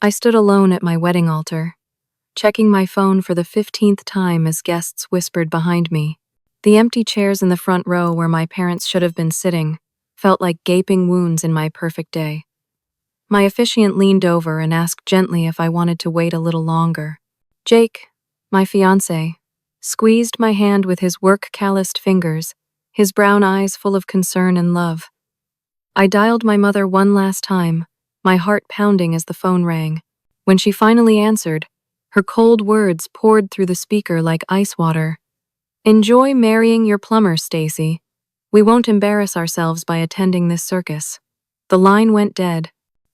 I stood alone at my wedding altar, checking my phone for the 15th time as guests whispered behind me. The empty chairs in the front row where my parents should have been sitting felt like gaping wounds in my perfect day. My officiant leaned over and asked gently if I wanted to wait a little longer. Jake, my fiancé, squeezed my hand with his work-calloused fingers, his brown eyes full of concern and love. I dialed my mother one last time, my heart pounding as the phone rang. When she finally answered, her cold words poured through the speaker like ice water. "Enjoy marrying your plumber, Stacy. We won't embarrass ourselves by attending this circus." The line went dead.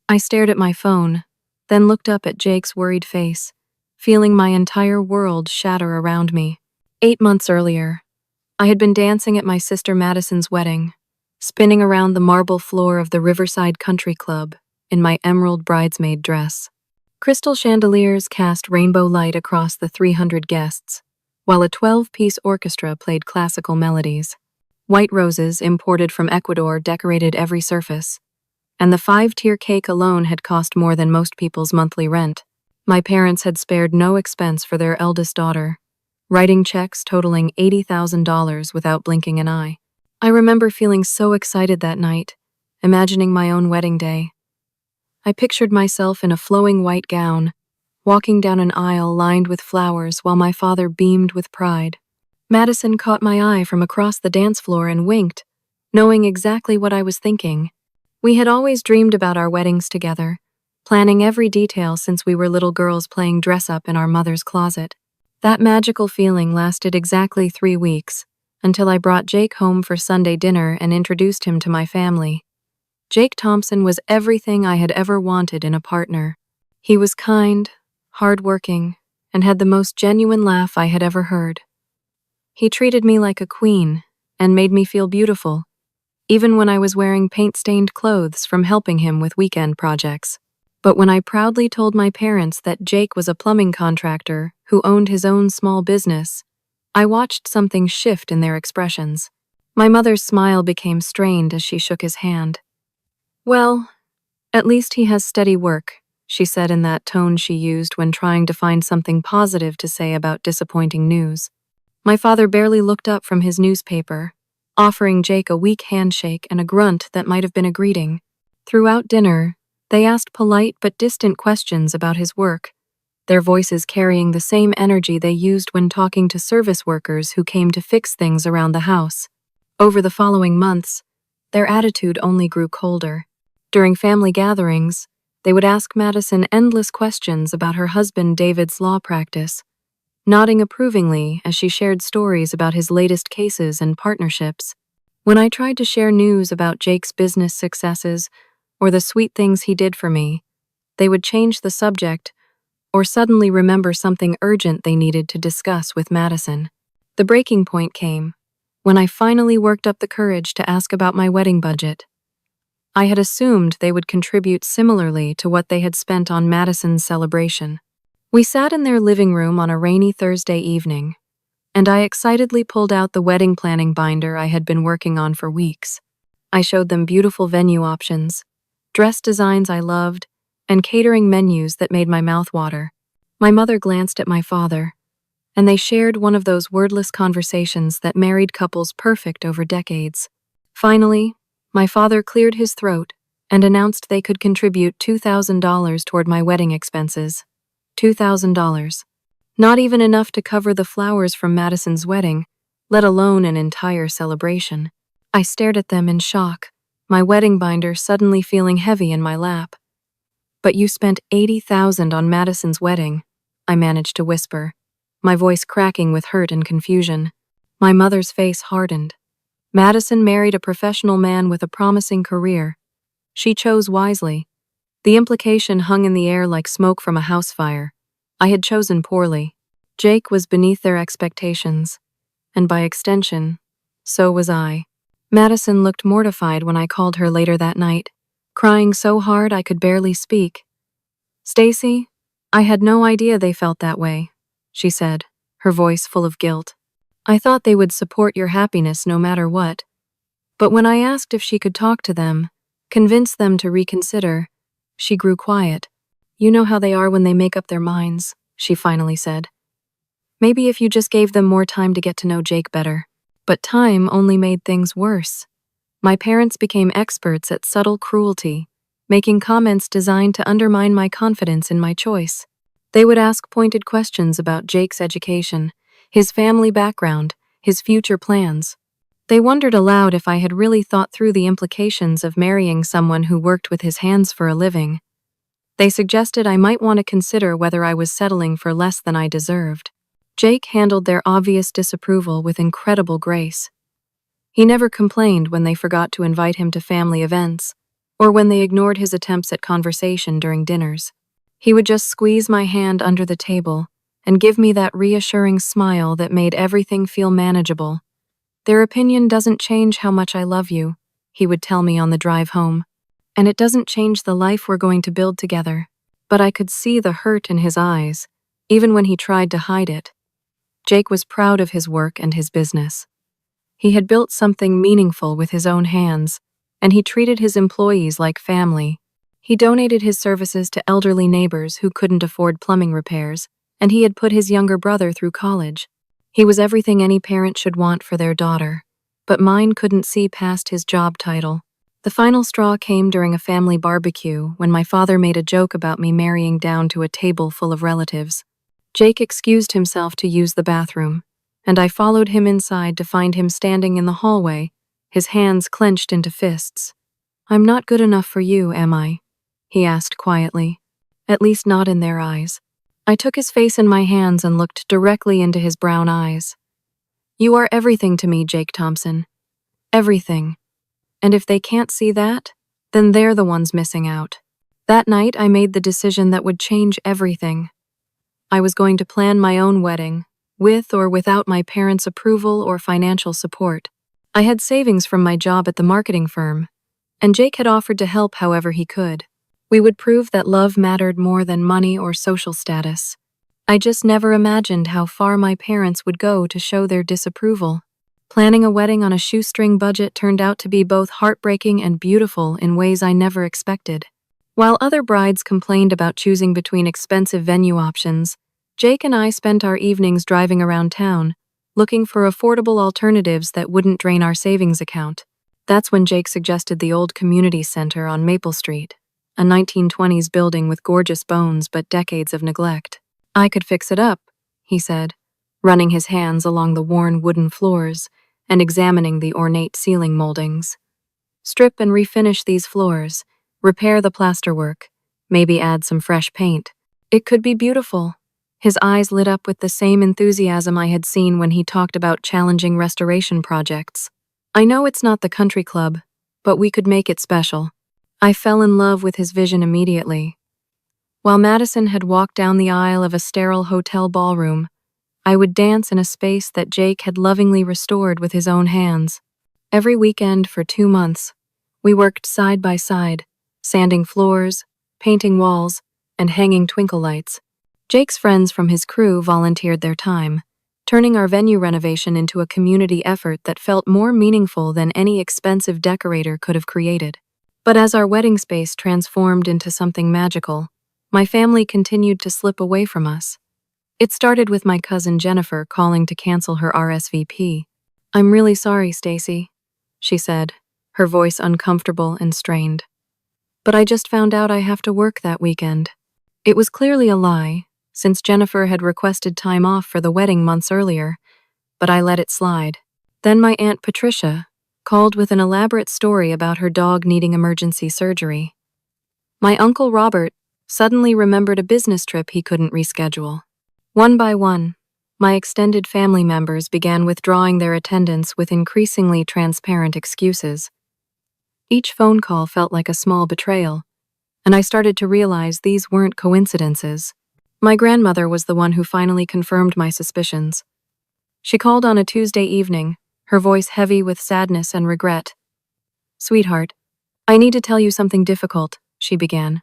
I stared at my phone, then looked up at Jake's worried face, feeling my entire world shatter around me. 8 months earlier, I had been dancing at my sister Madison's wedding, spinning around the marble floor of the Riverside Country Club in my emerald bridesmaid dress. Crystal chandeliers cast rainbow light across the 300 guests, while a 12-piece orchestra played classical melodies. White roses imported from Ecuador decorated every surface, and the 5-tier cake alone had cost more than most people's monthly rent. My parents had spared no expense for their eldest daughter, writing checks totaling $80,000 without blinking an eye. I remember feeling so excited that night, imagining my own wedding day. I pictured myself in a flowing white gown, walking down an aisle lined with flowers while my father beamed with pride. Madison caught my eye from across the dance floor and winked, knowing exactly what I was thinking. We had always dreamed about our weddings together, planning every detail since we were little girls playing dress-up in our mother's closet. That magical feeling lasted exactly 3 weeks, until I brought Jake home for Sunday dinner and introduced him to my family. Jake Thompson was everything I had ever wanted in a partner. He was kind, hardworking, and had the most genuine laugh I had ever heard. He treated me like a queen and made me feel beautiful, even when I was wearing paint-stained clothes from helping him with weekend projects. But when I proudly told my parents that Jake was a plumbing contractor who owned his own small business, I watched something shift in their expressions. My mother's smile became strained as she shook his hand. "Well, at least he has steady work," she said in that tone she used when trying to find something positive to say about disappointing news. My father barely looked up from his newspaper, offering Jake a weak handshake and a grunt that might have been a greeting. Throughout dinner, they asked polite but distant questions about his work, their voices carrying the same energy they used when talking to service workers who came to fix things around the house. Over the following months, their attitude only grew colder. During family gatherings, they would ask Madison endless questions about her husband David's law practice, nodding approvingly as she shared stories about his latest cases and partnerships. When I tried to share news about Jake's business successes or the sweet things he did for me, they would change the subject or suddenly remember something urgent they needed to discuss with Madison. The breaking point came when I finally worked up the courage to ask about my wedding budget. I had assumed they would contribute similarly to what they had spent on Madison's celebration. We sat in their living room on a rainy Thursday evening, and I excitedly pulled out the wedding planning binder I had been working on for weeks. I showed them beautiful venue options, dress designs I loved, and catering menus that made my mouth water. My mother glanced at my father, and they shared one of those wordless conversations that married couples perfect over decades. Finally, my father cleared his throat and announced they could contribute $2,000 toward my wedding expenses. $2,000. Not even enough to cover the flowers from Madison's wedding, let alone an entire celebration. I stared at them in shock, my wedding binder suddenly feeling heavy in my lap. "But you spent $80,000 on Madison's wedding," I managed to whisper, my voice cracking with hurt and confusion. My mother's face hardened. Madison married a professional man with a promising career. She chose wisely. The implication hung in the air like smoke from a house fire. I had chosen poorly. Jake was beneath their expectations, and by extension, so was I. Madison looked mortified when I called her later that night, crying so hard I could barely speak. "Stacy, I had no idea they felt that way," she said, her voice full of guilt. "I thought they would support your happiness no matter what." But when I asked if she could talk to them, convince them to reconsider, she grew quiet. You know how they are when they make up their minds, she finally said. Maybe if you just gave them more time to get to know Jake better. But time only made things worse. My parents became experts at subtle cruelty, making comments designed to undermine my confidence in my choice. They would ask pointed questions about Jake's education, his family background, his future plans. They wondered aloud if I had really thought through the implications of marrying someone who worked with his hands for a living. They suggested I might want to consider whether I was settling for less than I deserved. Jake handled their obvious disapproval with incredible grace. He never complained when they forgot to invite him to family events, or when they ignored his attempts at conversation during dinners. He would just squeeze my hand under the table and give me that reassuring smile that made everything feel manageable. Their opinion doesn't change how much I love you, he would tell me on the drive home. And it doesn't change the life we're going to build together. But I could see the hurt in his eyes, even when he tried to hide it. Jake was proud of his work and his business. He had built something meaningful with his own hands, and he treated his employees like family. He donated his services to elderly neighbors who couldn't afford plumbing repairs, and he had put his younger brother through college. He was everything any parent should want for their daughter, but mine couldn't see past his job title. The final straw came during a family barbecue when my father made a joke about me marrying down to a table full of relatives. Jake excused himself to use the bathroom, and I followed him inside to find him standing in the hallway, his hands clenched into fists. "I'm not good enough for you, am I?" he asked quietly. At least not in their eyes. I took his face in my hands and looked directly into his brown eyes. "You are everything to me, Jake Thompson. Everything. And if they can't see that, then they're the ones missing out." That night, I made the decision that would change everything. I was going to plan my own wedding, with or without my parents' approval or financial support. I had savings from my job at the marketing firm, and Jake had offered to help however he could. We would prove that love mattered more than money or social status. I just never imagined how far my parents would go to show their disapproval. Planning a wedding on a shoestring budget turned out to be both heartbreaking and beautiful in ways I never expected. While other brides complained about choosing between expensive venue options, Jake and I spent our evenings driving around town, looking for affordable alternatives that wouldn't drain our savings account. That's when Jake suggested the old community center on Maple Street, a 1920s building with gorgeous bones but decades of neglect. "I could fix it up," he said, running his hands along the worn wooden floors and examining the ornate ceiling moldings. "Strip and refinish these floors, repair the plasterwork, maybe add some fresh paint. It could be beautiful." His eyes lit up with the same enthusiasm I had seen when he talked about challenging restoration projects. "I know it's not the country club, but we could make it special." I fell in love with his vision immediately. While Madison had walked down the aisle of a sterile hotel ballroom, I would dance in a space that Jake had lovingly restored with his own hands. Every weekend for 2 months, we worked side by side, sanding floors, painting walls, and hanging twinkle lights. Jake's friends from his crew volunteered their time, turning our venue renovation into a community effort that felt more meaningful than any expensive decorator could have created. But as our wedding space transformed into something magical, my family continued to slip away from us. It started with my cousin Jennifer calling to cancel her RSVP. "I'm really sorry, Stacy," she said, her voice uncomfortable and strained. "But I just found out I have to work that weekend." It was clearly a lie, since Jennifer had requested time off for the wedding months earlier, but I let it slide. Then my Aunt Patricia called with an elaborate story about her dog needing emergency surgery. My Uncle Robert suddenly remembered a business trip he couldn't reschedule. One by one, my extended family members began withdrawing their attendance with increasingly transparent excuses. Each phone call felt like a small betrayal, and I started to realize these weren't coincidences. My grandmother was the one who finally confirmed my suspicions. She called on a Tuesday evening, her voice heavy with sadness and regret. "Sweetheart, I need to tell you something difficult," she began.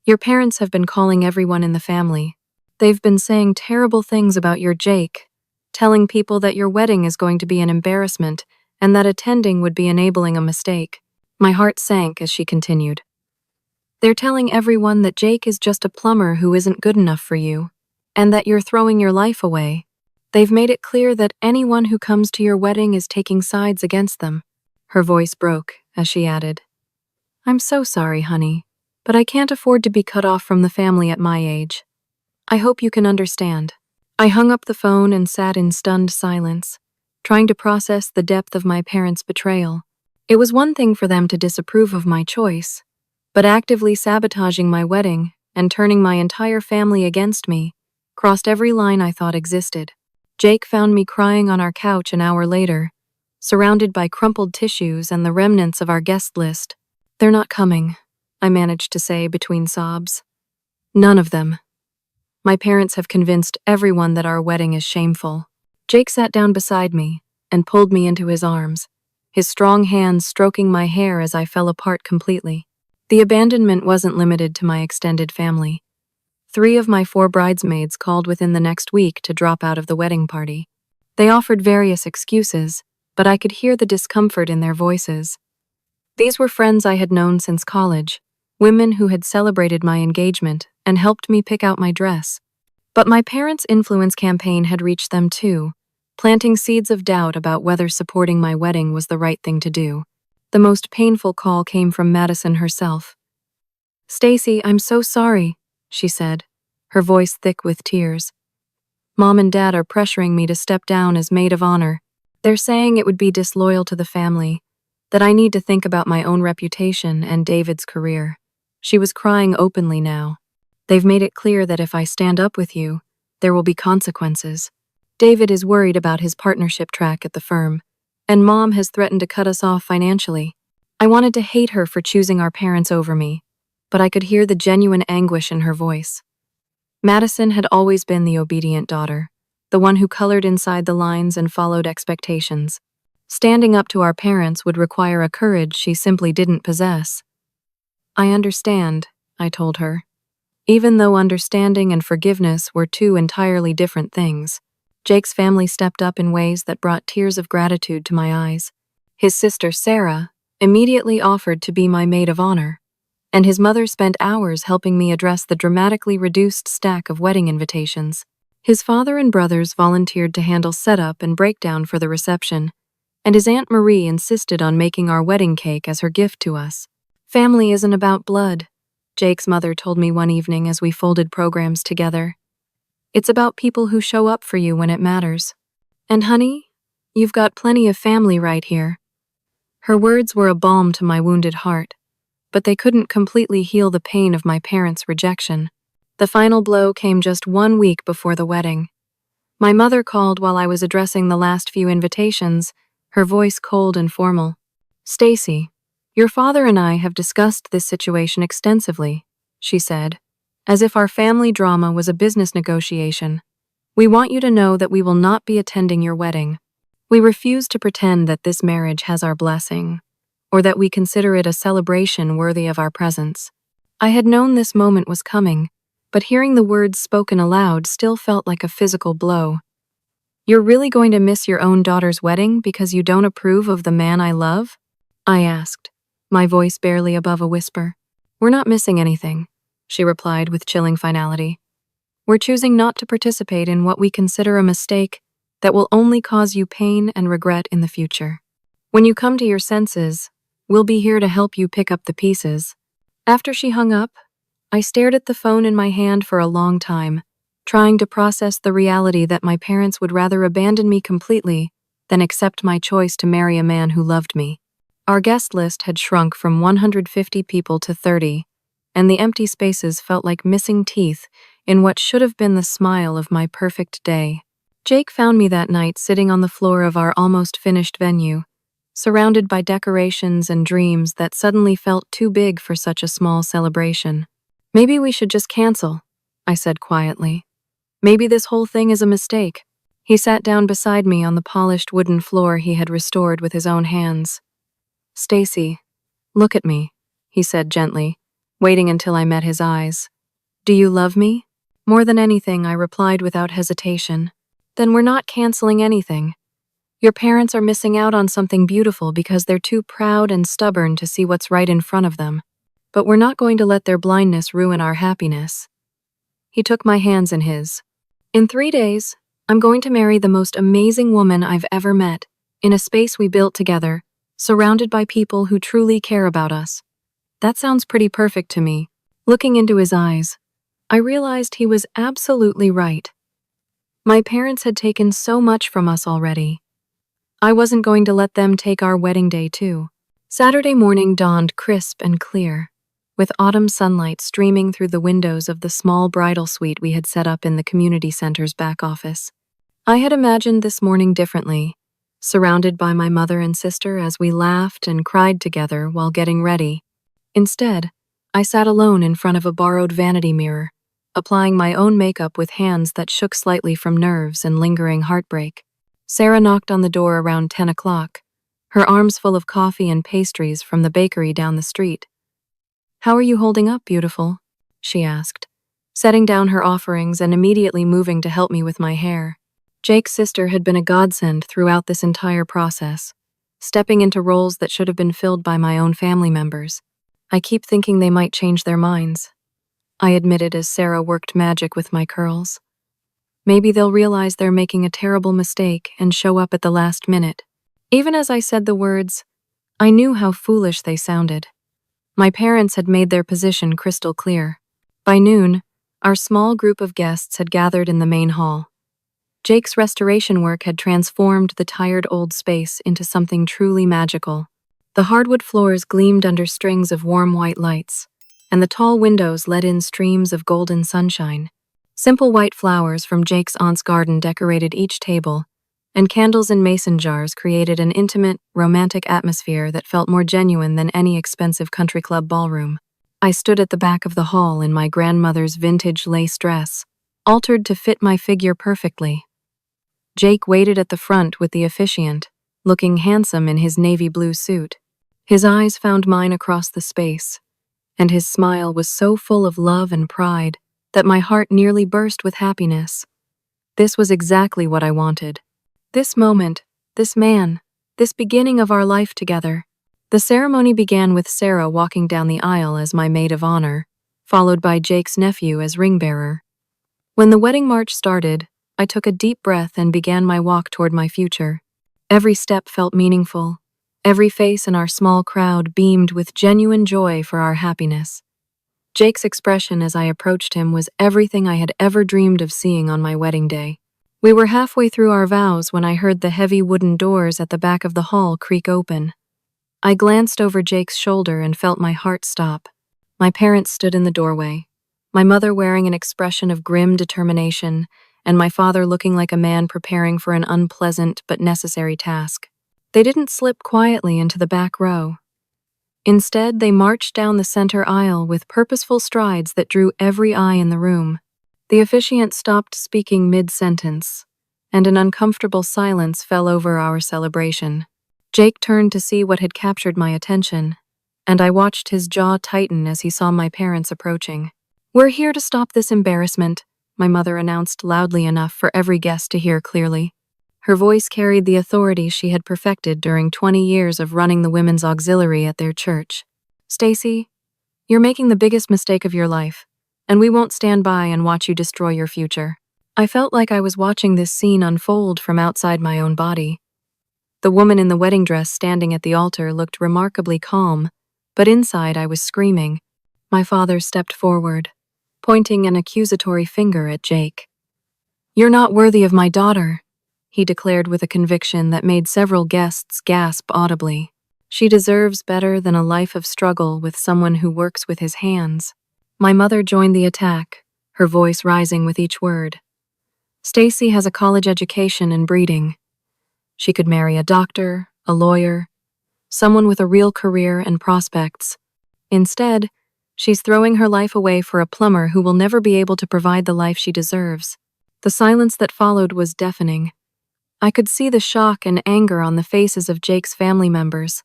"Your parents have been calling everyone in the family. They've been saying terrible things about your Jake, telling people that your wedding is going to be an embarrassment and that attending would be enabling a mistake." My heart sank as she continued. They're telling everyone that Jake is just a plumber who isn't good enough for you, and that you're throwing your life away. They've made it clear that anyone who comes to your wedding is taking sides against them." Her voice broke as she added, "I'm so sorry, honey, but I can't afford to be cut off from the family at my age. I hope you can understand." I hung up the phone and sat in stunned silence, trying to process the depth of my parents' betrayal. It was one thing for them to disapprove of my choice, but actively sabotaging my wedding and turning my entire family against me crossed every line I thought existed. Jake found me crying on our couch an hour later, surrounded by crumpled tissues and the remnants of our guest list. "They're not coming," I managed to say between sobs. "None of them. My parents have convinced everyone that our wedding is shameful." Jake sat down beside me and pulled me into his arms, his strong hands stroking my hair as I fell apart completely. The abandonment wasn't limited to my extended family. 3 of my 4 bridesmaids called within the next week to drop out of the wedding party. They offered various excuses, but I could hear the discomfort in their voices. These were friends I had known since college, women who had celebrated my engagement and helped me pick out my dress. But my parents' influence campaign had reached them too, planting seeds of doubt about whether supporting my wedding was the right thing to do. The most painful call came from Madison herself. "Stacy, I'm so sorry," she said, her voice thick with tears. "Mom and Dad are pressuring me to step down as maid of honor. They're saying it would be disloyal to the family, that I need to think about my own reputation and David's career." She was crying openly now. "They've made it clear that if I stand up with you, there will be consequences. David is worried about his partnership track at the firm, and Mom has threatened to cut us off financially." I wanted to hate her for choosing our parents over me, but I could hear the genuine anguish in her voice. Madison had always been the obedient daughter, the one who colored inside the lines and followed expectations. Standing up to our parents would require a courage she simply didn't possess. "I understand," I told her, even though understanding and forgiveness were 2 entirely different things. Jake's family stepped up in ways that brought tears of gratitude to my eyes. His sister, Sarah, immediately offered to be my maid of honor, and his mother spent hours helping me address the dramatically reduced stack of wedding invitations. His father and brothers volunteered to handle setup and breakdown for the reception, and his Aunt Marie insisted on making our wedding cake as her gift to us. "Family isn't about blood," Jake's mother told me one evening as we folded programs together. "It's about people who show up for you when it matters. And honey, you've got plenty of family right here." Her words were a balm to my wounded heart, but they couldn't completely heal the pain of my parents' rejection. The final blow came just 1 week before the wedding. My mother called while I was addressing the last few invitations, her voice cold and formal. "Stacy, your father and I have discussed this situation extensively," she said, as if our family drama was a business negotiation. "We want you to know that we will not be attending your wedding. We refuse to pretend that this marriage has our blessing, or that we consider it a celebration worthy of our presence." I had known this moment was coming, but hearing the words spoken aloud still felt like a physical blow. "You're really going to miss your own daughter's wedding because you don't approve of the man I love?" I asked, my voice barely above a whisper. "We're not missing anything," she replied with chilling finality. "We're choosing not to participate in what we consider a mistake that will only cause you pain and regret in the future. When you come to your senses, we'll be here to help you pick up the pieces." After she hung up, I stared at the phone in my hand for a long time, trying to process the reality that my parents would rather abandon me completely than accept my choice to marry a man who loved me. Our guest list had shrunk from 150 people to 30, and the empty spaces felt like missing teeth in what should have been the smile of my perfect day. Jake found me that night sitting on the floor of our almost finished venue, surrounded by decorations and dreams that suddenly felt too big for such a small celebration. "Maybe we should just cancel," I said quietly. "Maybe this whole thing is a mistake." He sat down beside me on the polished wooden floor he had restored with his own hands. "Stacy, look at me," he said gently, waiting until I met his eyes. "Do you love me?" "More than anything," I replied without hesitation. "Then we're not canceling anything. Your parents are missing out on something beautiful because they're too proud and stubborn to see what's right in front of them." but we're not going to let their blindness ruin our happiness. He took my hands in his. In 3 days, I'm going to marry the most amazing woman I've ever met, in a space we built together, surrounded by people who truly care about us. That sounds pretty perfect to me. Looking into his eyes, I realized he was absolutely right. My parents had taken so much from us already. I wasn't going to let them take our wedding day too. Saturday morning dawned crisp and clear, with autumn sunlight streaming through the windows of the small bridal suite we had set up in the community center's back office. I had imagined this morning differently, surrounded by my mother and sister as we laughed and cried together while getting ready. Instead, I sat alone in front of a borrowed vanity mirror, applying my own makeup with hands that shook slightly from nerves and lingering heartbreak. Sarah knocked on the door around 10 o'clock, her arms full of coffee and pastries from the bakery down the street. "How are you holding up, beautiful?" she asked, setting down her offerings and immediately moving to help me with my hair. Jake's sister had been a godsend throughout this entire process, stepping into roles that should have been filled by my own family members. "I keep thinking they might change their minds," I admitted as Sarah worked magic with my curls. "Maybe they'll realize they're making a terrible mistake and show up at the last minute." Even as I said the words, I knew how foolish they sounded. My parents had made their position crystal clear. By noon, our small group of guests had gathered in the main hall. Jake's restoration work had transformed the tired old space into something truly magical. The hardwood floors gleamed under strings of warm white lights, and the tall windows let in streams of golden sunshine. Simple white flowers from Jake's aunt's garden decorated each table, and candles in mason jars created an intimate, romantic atmosphere that felt more genuine than any expensive country club ballroom. I stood at the back of the hall in my grandmother's vintage lace dress, altered to fit my figure perfectly. Jake waited at the front with the officiant, looking handsome in his navy blue suit. His eyes found mine across the space, and his smile was so full of love and pride that my heart nearly burst with happiness. This was exactly what I wanted. This moment, this man, this beginning of our life together. The ceremony began with Sarah walking down the aisle as my maid of honor, followed by Jake's nephew as ring bearer. When the wedding march started, I took a deep breath and began my walk toward my future. Every step felt meaningful. Every face in our small crowd beamed with genuine joy for our happiness. Jake's expression as I approached him was everything I had ever dreamed of seeing on my wedding day. We were halfway through our vows when I heard the heavy wooden doors at the back of the hall creak open. I glanced over Jake's shoulder and felt my heart stop. My parents stood in the doorway, my mother wearing an expression of grim determination, and my father looking like a man preparing for an unpleasant but necessary task. They didn't slip quietly into the back row. Instead, they marched down the center aisle with purposeful strides that drew every eye in the room. The officiant stopped speaking mid-sentence, and an uncomfortable silence fell over our celebration. Jake turned to see what had captured my attention, and I watched his jaw tighten as he saw my parents approaching. "We're here to stop this embarrassment," my mother announced loudly enough for every guest to hear clearly. Her voice carried the authority she had perfected during 20 years of running the women's auxiliary at their church. "Stacy, you're making the biggest mistake of your life, and we won't stand by and watch you destroy your future." I felt like I was watching this scene unfold from outside my own body. The woman in the wedding dress standing at the altar looked remarkably calm, but inside I was screaming. My father stepped forward, pointing an accusatory finger at Jake. "You're not worthy of my daughter," he declared with a conviction that made several guests gasp audibly. "She deserves better than a life of struggle with someone who works with his hands." My mother joined the attack, her voice rising with each word. "Stacy has a college education and breeding. She could marry a doctor, a lawyer, someone with a real career and prospects. Instead, she's throwing her life away for a plumber who will never be able to provide the life she deserves." The silence that followed was deafening. I could see the shock and anger on the faces of Jake's family members,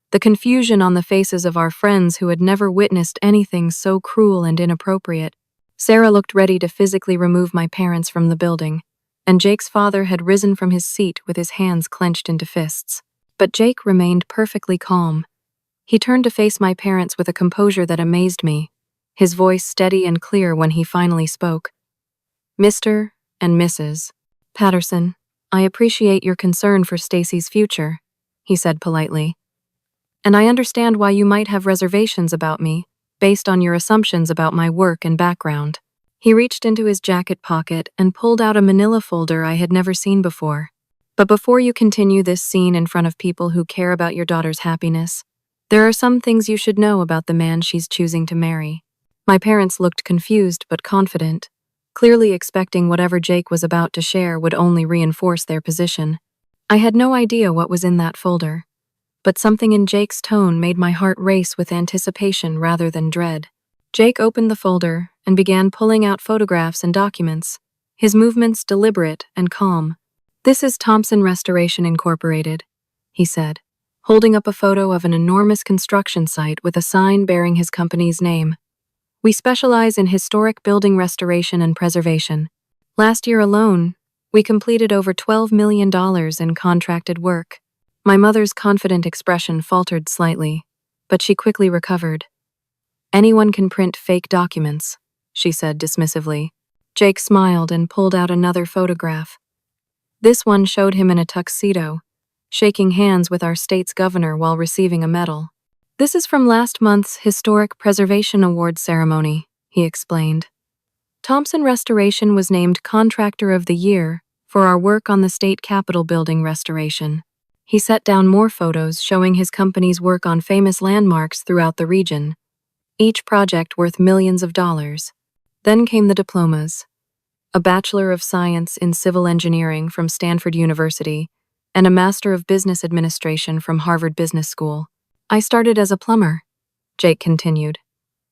the confusion on the faces of our friends who had never witnessed anything so cruel and inappropriate. Sarah looked ready to physically remove my parents from the building, and Jake's father had risen from his seat with his hands clenched into fists. But Jake remained perfectly calm. He turned to face my parents with a composure that amazed me, his voice steady and clear when he finally spoke. Mr. and Mrs. Patterson, I appreciate your concern for Stacy's future, he said politely. And I understand why you might have reservations about me, based on your assumptions about my work and background. He reached into his jacket pocket and pulled out a manila folder I had never seen before. But before you continue this scene in front of people who care about your daughter's happiness, there are some things you should know about the man she's choosing to marry. My parents looked confused but confident, clearly expecting whatever Jake was about to share would only reinforce their position. I had no idea what was in that folder, but something in Jake's tone made my heart race with anticipation rather than dread. Jake opened the folder and began pulling out photographs and documents, his movements deliberate and calm. This is Thompson Restoration Incorporated, he said, holding up a photo of an enormous construction site with a sign bearing his company's name. We specialize in historic building restoration and preservation. Last year alone, we completed over $12 million in contracted work. My mother's confident expression faltered slightly, but she quickly recovered. Anyone can print fake documents, she said dismissively. Jake smiled and pulled out another photograph. This one showed him in a tuxedo, shaking hands with our state's governor while receiving a medal. This is from last month's Historic Preservation Awards ceremony, he explained. Thompson Restoration was named Contractor of the Year for our work on the state capitol building restoration. He set down more photos showing his company's work on famous landmarks throughout the region, each project worth millions of dollars. Then came the diplomas. A Bachelor of Science in Civil Engineering from Stanford University, and a Master of Business Administration from Harvard Business School. I started as a plumber, Jake continued,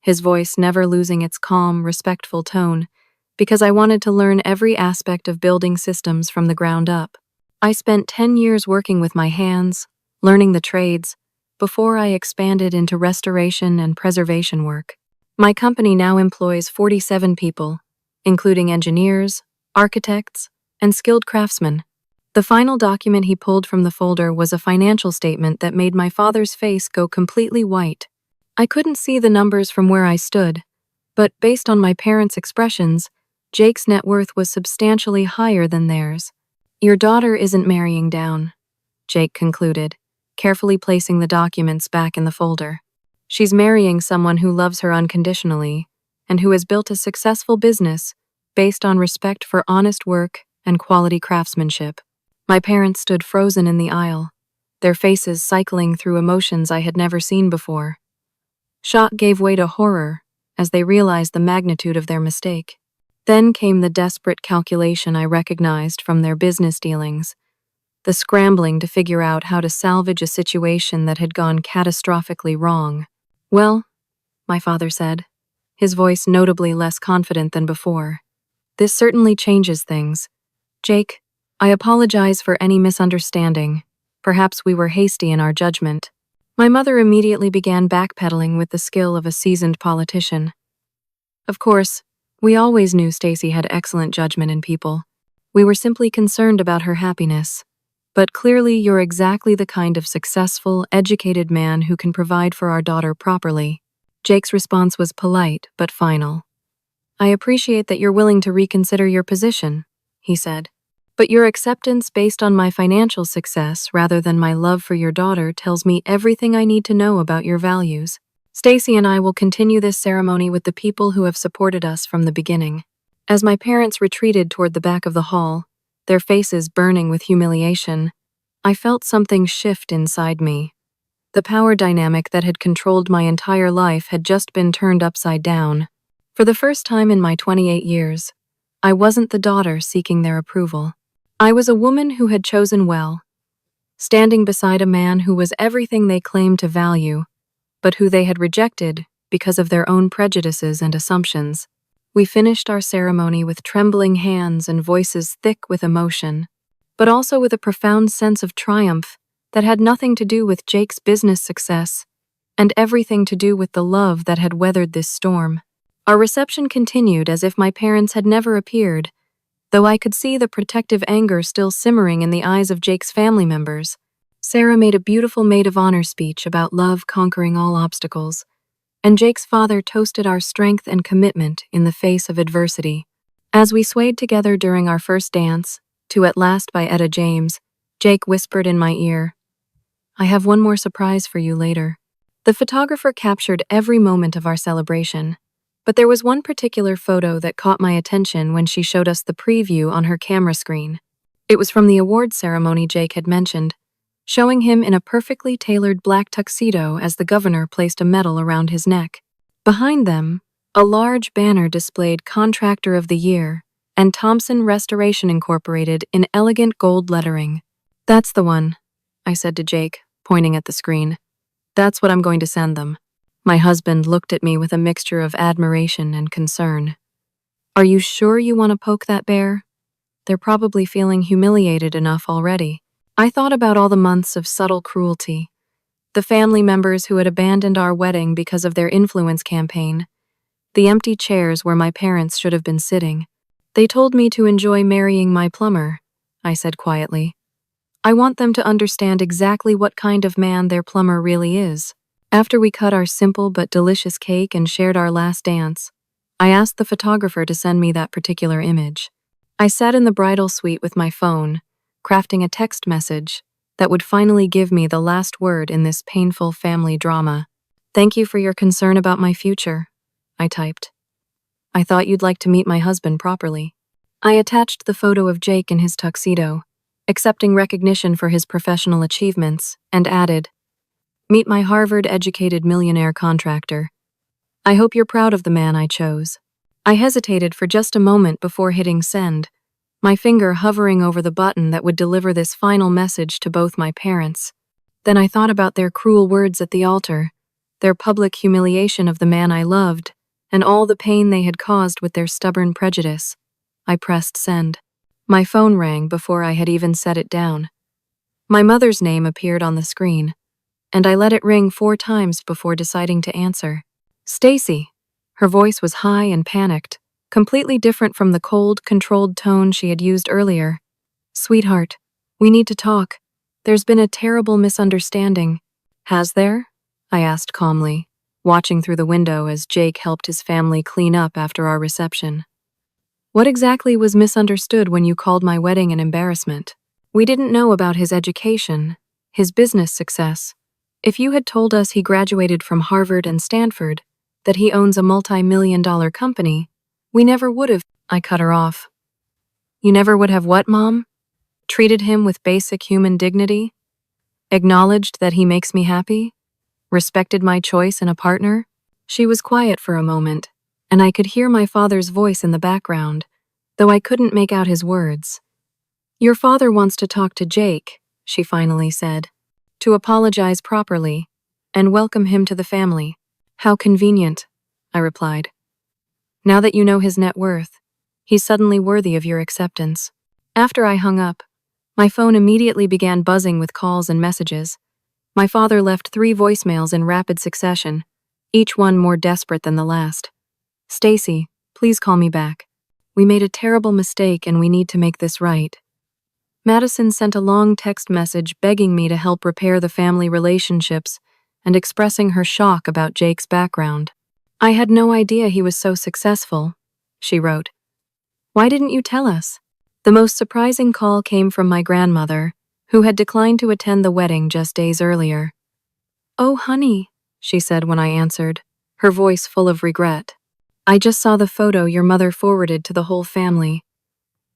his voice never losing its calm, respectful tone, because I wanted to learn every aspect of building systems from the ground up. I spent 10 years working with my hands, learning the trades, before I expanded into restoration and preservation work. My company now employs 47 people, including engineers, architects, and skilled craftsmen. The final document he pulled from the folder was a financial statement that made my father's face go completely white. I couldn't see the numbers from where I stood, but based on my parents' expressions, Jake's net worth was substantially higher than theirs. Your daughter isn't marrying down, Jake concluded, carefully placing the documents back in the folder. She's marrying someone who loves her unconditionally and who has built a successful business based on respect for honest work and quality craftsmanship. My parents stood frozen in the aisle, their faces cycling through emotions I had never seen before. Shock gave way to horror as they realized the magnitude of their mistake. Then came the desperate calculation I recognized from their business dealings, the scrambling to figure out how to salvage a situation that had gone catastrophically wrong. Well, my father said, his voice notably less confident than before. This certainly changes things. Jake, I apologize for any misunderstanding. Perhaps we were hasty in our judgment. My mother immediately began backpedaling with the skill of a seasoned politician. Of course, we always knew Stacy had excellent judgment in people. We were simply concerned about her happiness. But clearly you're exactly the kind of successful, educated man who can provide for our daughter properly. Jake's response was polite but final. I appreciate that you're willing to reconsider your position, he said. But your acceptance based on my financial success rather than my love for your daughter tells me everything I need to know about your values. Stacy and I will continue this ceremony with the people who have supported us from the beginning. As my parents retreated toward the back of the hall, their faces burning with humiliation, I felt something shift inside me. The power dynamic that had controlled my entire life had just been turned upside down. For the first time in my 28 years, I wasn't the daughter seeking their approval. I was a woman who had chosen well, standing beside a man who was everything they claimed to value, but who they had rejected because of their own prejudices and assumptions. We finished our ceremony with trembling hands and voices thick with emotion, but also with a profound sense of triumph that had nothing to do with Jake's business success and everything to do with the love that had weathered this storm. Our reception continued as if my parents had never appeared, though I could see the protective anger still simmering in the eyes of Jake's family members. Sarah made a beautiful maid of honor speech about love conquering all obstacles, and Jake's father toasted our strength and commitment in the face of adversity. As we swayed together during our first dance, to At Last by Etta James, Jake whispered in my ear, "I have one more surprise for you later." The photographer captured every moment of our celebration, but there was one particular photo that caught my attention when she showed us the preview on her camera screen. It was from the awards ceremony Jake had mentioned, showing him in a perfectly tailored black tuxedo as the governor placed a medal around his neck. Behind them, a large banner displayed Contractor of the Year and Thompson Restoration Incorporated in elegant gold lettering. "That's the one," I said to Jake, pointing at the screen. "That's what I'm going to send them." My husband looked at me with a mixture of admiration and concern. "Are you sure you want to poke that bear? They're probably feeling humiliated enough already." I thought about all the months of subtle cruelty, the family members who had abandoned our wedding because of their influence campaign, the empty chairs where my parents should have been sitting. "They told me to enjoy marrying my plumber," I said quietly. "I want them to understand exactly what kind of man their plumber really is." After we cut our simple but delicious cake and shared our last dance, I asked the photographer to send me that particular image. I sat in the bridal suite with my phone, crafting a text message that would finally give me the last word in this painful family drama. "Thank you for your concern about my future," I typed. "I thought you'd like to meet my husband properly." I attached the photo of Jake in his tuxedo, accepting recognition for his professional achievements, and added, "Meet my Harvard-educated millionaire contractor. I hope you're proud of the man I chose." I hesitated for just a moment before hitting send, my finger hovering over the button that would deliver this final message to both my parents. Then I thought about their cruel words at the altar, their public humiliation of the man I loved, and all the pain they had caused with their stubborn prejudice. I pressed send. My phone rang before I had even set it down. My mother's name appeared on the screen, and I let it ring 4 times before deciding to answer. "Stacy." Her voice was high and panicked, completely different from the cold, controlled tone she had used earlier. "Sweetheart, we need to talk. There's been a terrible misunderstanding." "Has there?" I asked calmly, watching through the window as Jake helped his family clean up after our reception. "What exactly was misunderstood when you called my wedding an embarrassment?" "We didn't know about his education, his business success. If you had told us he graduated from Harvard and Stanford, that he owns a multi-million-dollar company, we never would have." I cut her off. "You never would have what, Mom? Treated him with basic human dignity? Acknowledged that he makes me happy? Respected my choice in a partner?" She was quiet for a moment, and I could hear my father's voice in the background, though I couldn't make out his words. "Your father wants to talk to Jake," she finally said, "to apologize properly and welcome him to the family." "How convenient," I replied. "Now that you know his net worth, he's suddenly worthy of your acceptance." After I hung up, my phone immediately began buzzing with calls and messages. My father left 3 voicemails in rapid succession, each one more desperate than the last. "Stacy, please call me back. We made a terrible mistake and we need to make this right." Madison sent a long text message begging me to help repair the family relationships and expressing her shock about Jake's background. "I had no idea he was so successful," she wrote. "Why didn't you tell us?" The most surprising call came from my grandmother, who had declined to attend the wedding just days earlier. "Oh, honey," she said when I answered, her voice full of regret. "I just saw the photo your mother forwarded to the whole family.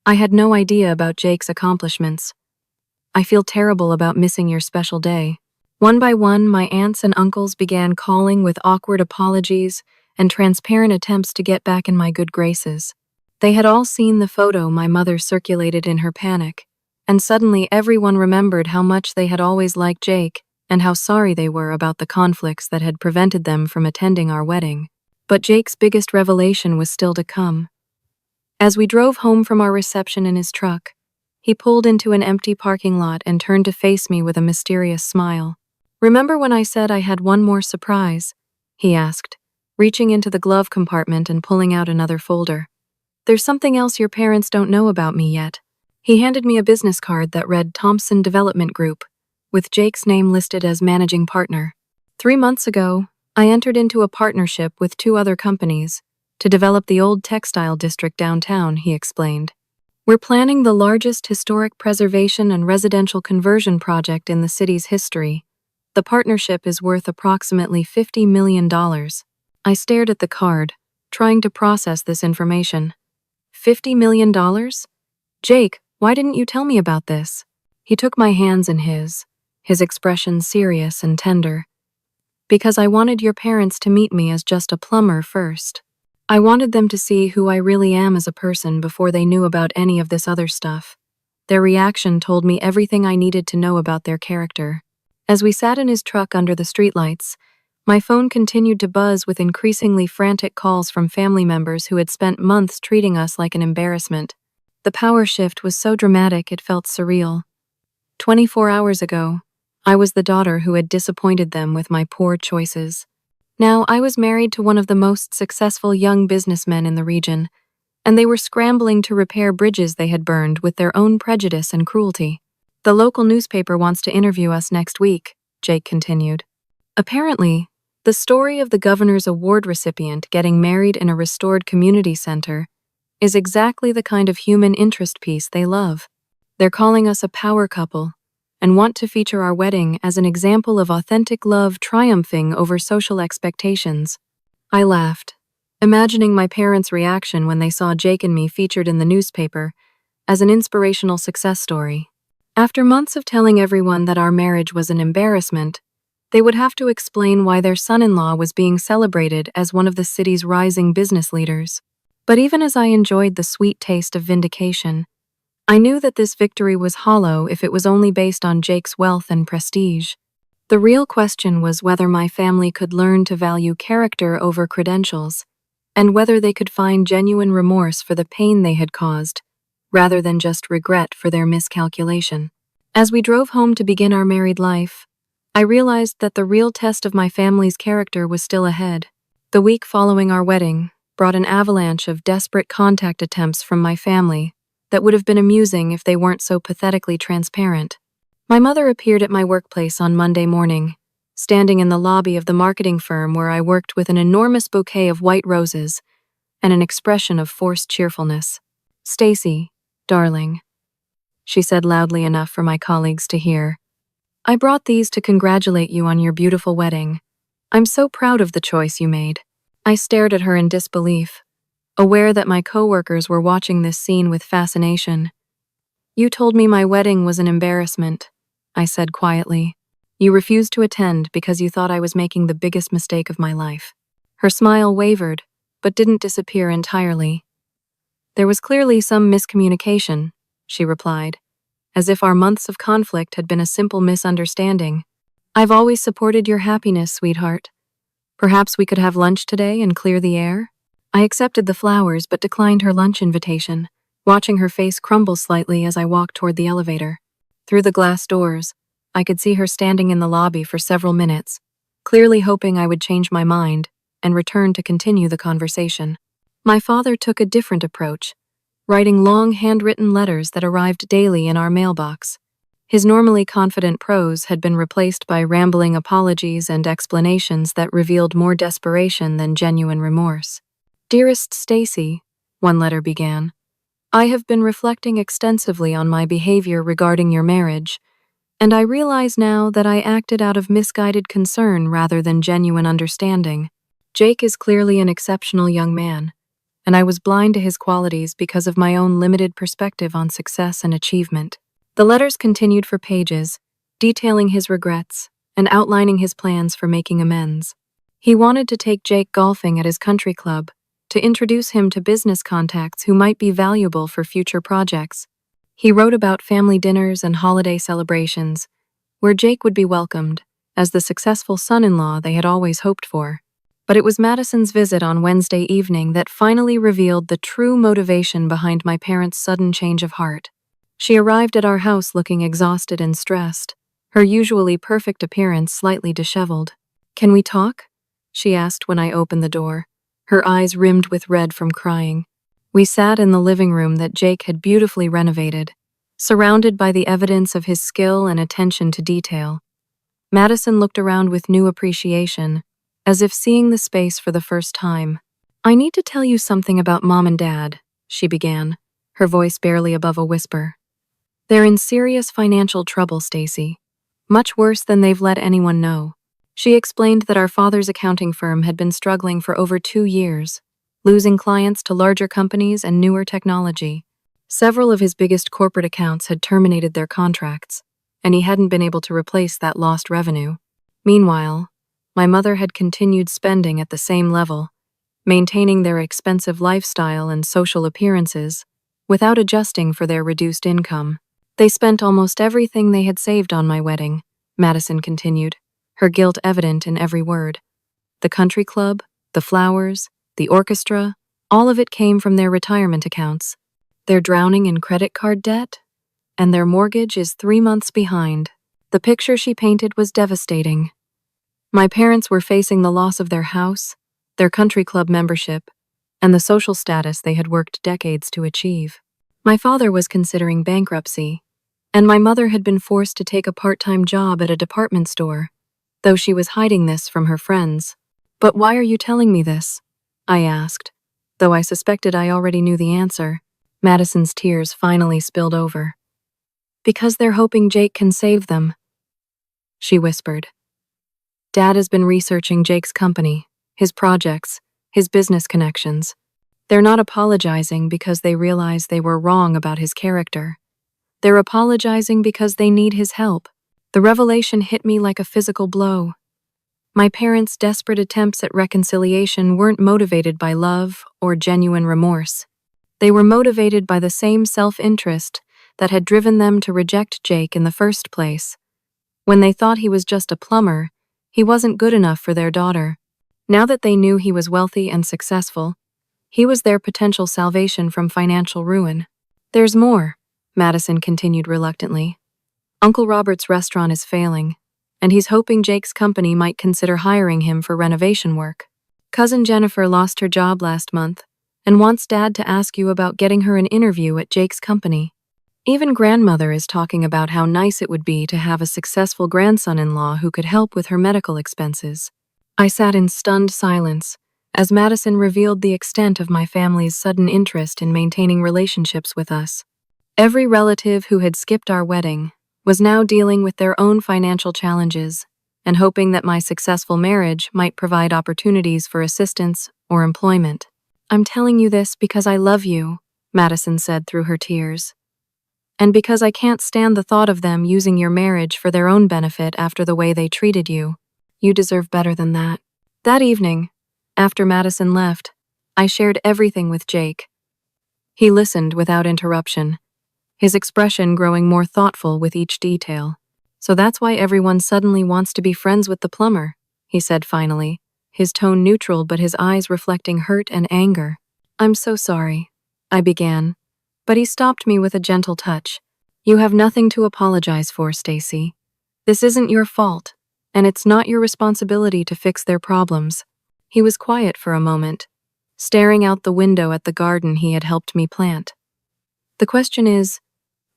I had no idea about Jake's accomplishments. I feel terrible about missing your special day." One by one, my aunts and uncles began calling with awkward apologies and transparent attempts to get back in my good graces. They had all seen the photo my mother circulated in her panic, and suddenly everyone remembered how much they had always liked Jake and how sorry they were about the conflicts that had prevented them from attending our wedding. But Jake's biggest revelation was still to come. As we drove home from our reception in his truck, he pulled into an empty parking lot and turned to face me with a mysterious smile. "Remember when I said I had one more surprise?" he asked, reaching into the glove compartment and pulling out another folder. "There's something else your parents don't know about me yet." He handed me a business card that read Thompson Development Group, with Jake's name listed as managing partner. 3 months ago, I entered into a partnership with 2 other companies to develop the old textile district downtown, he explained. We're planning the largest historic preservation and residential conversion project in the city's history. The partnership is worth approximately $50 million. I stared at the card, trying to process this information. $50 million? Jake, why didn't you tell me about this? He took my hands in his expression serious and tender. Because I wanted your parents to meet me as just a plumber first. I wanted them to see who I really am as a person before they knew about any of this other stuff. Their reaction told me everything I needed to know about their character. As we sat in his truck under the streetlights, my phone continued to buzz with increasingly frantic calls from family members who had spent months treating us like an embarrassment. The power shift was so dramatic it felt surreal. 24 hours ago, I was the daughter who had disappointed them with my poor choices. Now I was married to one of the most successful young businessmen in the region, and they were scrambling to repair bridges they had burned with their own prejudice and cruelty. The local newspaper wants to interview us next week, Jake continued. Apparently, the story of the governor's award recipient getting married in a restored community center is exactly the kind of human interest piece they love. They're calling us a power couple and want to feature our wedding as an example of authentic love triumphing over social expectations. I laughed, imagining my parents' reaction when they saw Jake and me featured in the newspaper as an inspirational success story. After months of telling everyone that our marriage was an embarrassment, they would have to explain why their son-in-law was being celebrated as one of the city's rising business leaders. But even as I enjoyed the sweet taste of vindication, I knew that this victory was hollow if it was only based on Jake's wealth and prestige. The real question was whether my family could learn to value character over credentials, and whether they could find genuine remorse for the pain they had caused, rather than just regret for their miscalculation. As we drove home to begin our married life, I realized that the real test of my family's character was still ahead. The week following our wedding brought an avalanche of desperate contact attempts from my family that would have been amusing if they weren't so pathetically transparent. My mother appeared at my workplace on Monday morning, standing in the lobby of the marketing firm where I worked with an enormous bouquet of white roses and an expression of forced cheerfulness. "Stacy, darling," she said loudly enough for my colleagues to hear. "I brought these to congratulate you on your beautiful wedding. I'm so proud of the choice you made." I stared at her in disbelief, aware that my coworkers were watching this scene with fascination. "You told me my wedding was an embarrassment," I said quietly. "You refused to attend because you thought I was making the biggest mistake of my life." Her smile wavered, but didn't disappear entirely. "There was clearly some miscommunication," she replied, as if our months of conflict had been a simple misunderstanding. "I've always supported your happiness, sweetheart. Perhaps we could have lunch today and clear the air?" I accepted the flowers but declined her lunch invitation, watching her face crumble slightly as I walked toward the elevator. Through the glass doors, I could see her standing in the lobby for several minutes, clearly hoping I would change my mind and return to continue the conversation. My father took a different approach, writing long handwritten letters that arrived daily in our mailbox. His normally confident prose had been replaced by rambling apologies and explanations that revealed more desperation than genuine remorse. "Dearest Stacy," one letter began, "I have been reflecting extensively on my behavior regarding your marriage, and I realize now that I acted out of misguided concern rather than genuine understanding. Jake is clearly an exceptional young man, and I was blind to his qualities because of my own limited perspective on success and achievement." The letters continued for pages, detailing his regrets and outlining his plans for making amends. He wanted to take Jake golfing at his country club, to introduce him to business contacts who might be valuable for future projects. He wrote about family dinners and holiday celebrations, where Jake would be welcomed as the successful son-in-law they had always hoped for. But it was Madison's visit on Wednesday evening that finally revealed the true motivation behind my parents' sudden change of heart. She arrived at our house looking exhausted and stressed, her usually perfect appearance slightly disheveled. "Can we talk?" she asked when I opened the door, her eyes rimmed with red from crying. We sat in the living room that Jake had beautifully renovated, surrounded by the evidence of his skill and attention to detail. Madison looked around with new appreciation, as if seeing the space for the first time. "I need to tell you something about Mom and Dad," she began, her voice barely above a whisper. "They're in serious financial trouble, Stacy. Much worse than they've let anyone know." She explained that our father's accounting firm had been struggling for over 2 years, losing clients to larger companies and newer technology. Several of his biggest corporate accounts had terminated their contracts, and he hadn't been able to replace that lost revenue. Meanwhile, my mother had continued spending at the same level, maintaining their expensive lifestyle and social appearances, without adjusting for their reduced income. "They spent almost everything they had saved on my wedding," Madison continued, her guilt evident in every word. "The country club, the flowers, the orchestra, all of it came from their retirement accounts. They're drowning in credit card debt, and their mortgage is 3 months behind." The picture she painted was devastating. My parents were facing the loss of their house, their country club membership, and the social status they had worked decades to achieve. My father was considering bankruptcy, and my mother had been forced to take a part-time job at a department store, though she was hiding this from her friends. "But why are you telling me this?" I asked, though I suspected I already knew the answer. Madison's tears finally spilled over. "Because they're hoping Jake can save them," she whispered. "Dad has been researching Jake's company, his projects, his business connections. They're not apologizing because they realize they were wrong about his character. They're apologizing because they need his help." The revelation hit me like a physical blow. My parents' desperate attempts at reconciliation weren't motivated by love or genuine remorse. They were motivated by the same self-interest that had driven them to reject Jake in the first place. When they thought he was just a plumber, he wasn't good enough for their daughter. Now that they knew he was wealthy and successful, he was their potential salvation from financial ruin. "There's more," Madison continued reluctantly. "Uncle Robert's restaurant is failing, and he's hoping Jake's company might consider hiring him for renovation work. Cousin Jennifer lost her job last month and wants Dad to ask you about getting her an interview at Jake's company. Even grandmother is talking about how nice it would be to have a successful grandson-in-law who could help with her medical expenses." I sat in stunned silence as Madison revealed the extent of my family's sudden interest in maintaining relationships with us. Every relative who had skipped our wedding was now dealing with their own financial challenges and hoping that my successful marriage might provide opportunities for assistance or employment. "I'm telling you this because I love you," Madison said through her tears, "and because I can't stand the thought of them using your marriage for their own benefit after the way they treated you. You deserve better than that." That evening, after Madison left, I shared everything with Jake. He listened without interruption, his expression growing more thoughtful with each detail. "So that's why everyone suddenly wants to be friends with the plumber," he said finally, his tone neutral but his eyes reflecting hurt and anger. "I'm so sorry," I began, but he stopped me with a gentle touch. "You have nothing to apologize for, Stacy. This isn't your fault, and it's not your responsibility to fix their problems." He was quiet for a moment, staring out the window at the garden he had helped me plant. "The question is,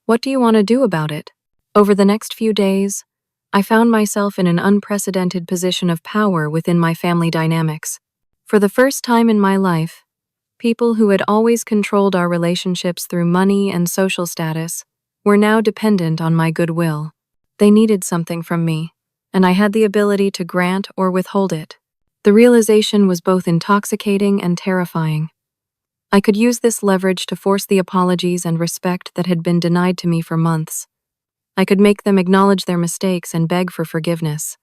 what do you want to do about it?" Over the next few days, I found myself in an unprecedented position of power within my family dynamics. For the first time in my life, people who had always controlled our relationships through money and social status were now dependent on my goodwill. They needed something from me, and I had the ability to grant or withhold it. The realization was both intoxicating and terrifying. I could use this leverage to force the apologies and respect that had been denied to me for months. I could make them acknowledge their mistakes and beg for forgiveness.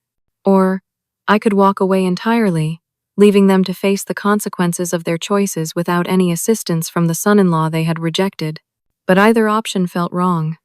Or, I could walk away entirely, leaving them to face the consequences of their choices without any assistance from the son-in-law they had rejected. But either option felt wrong.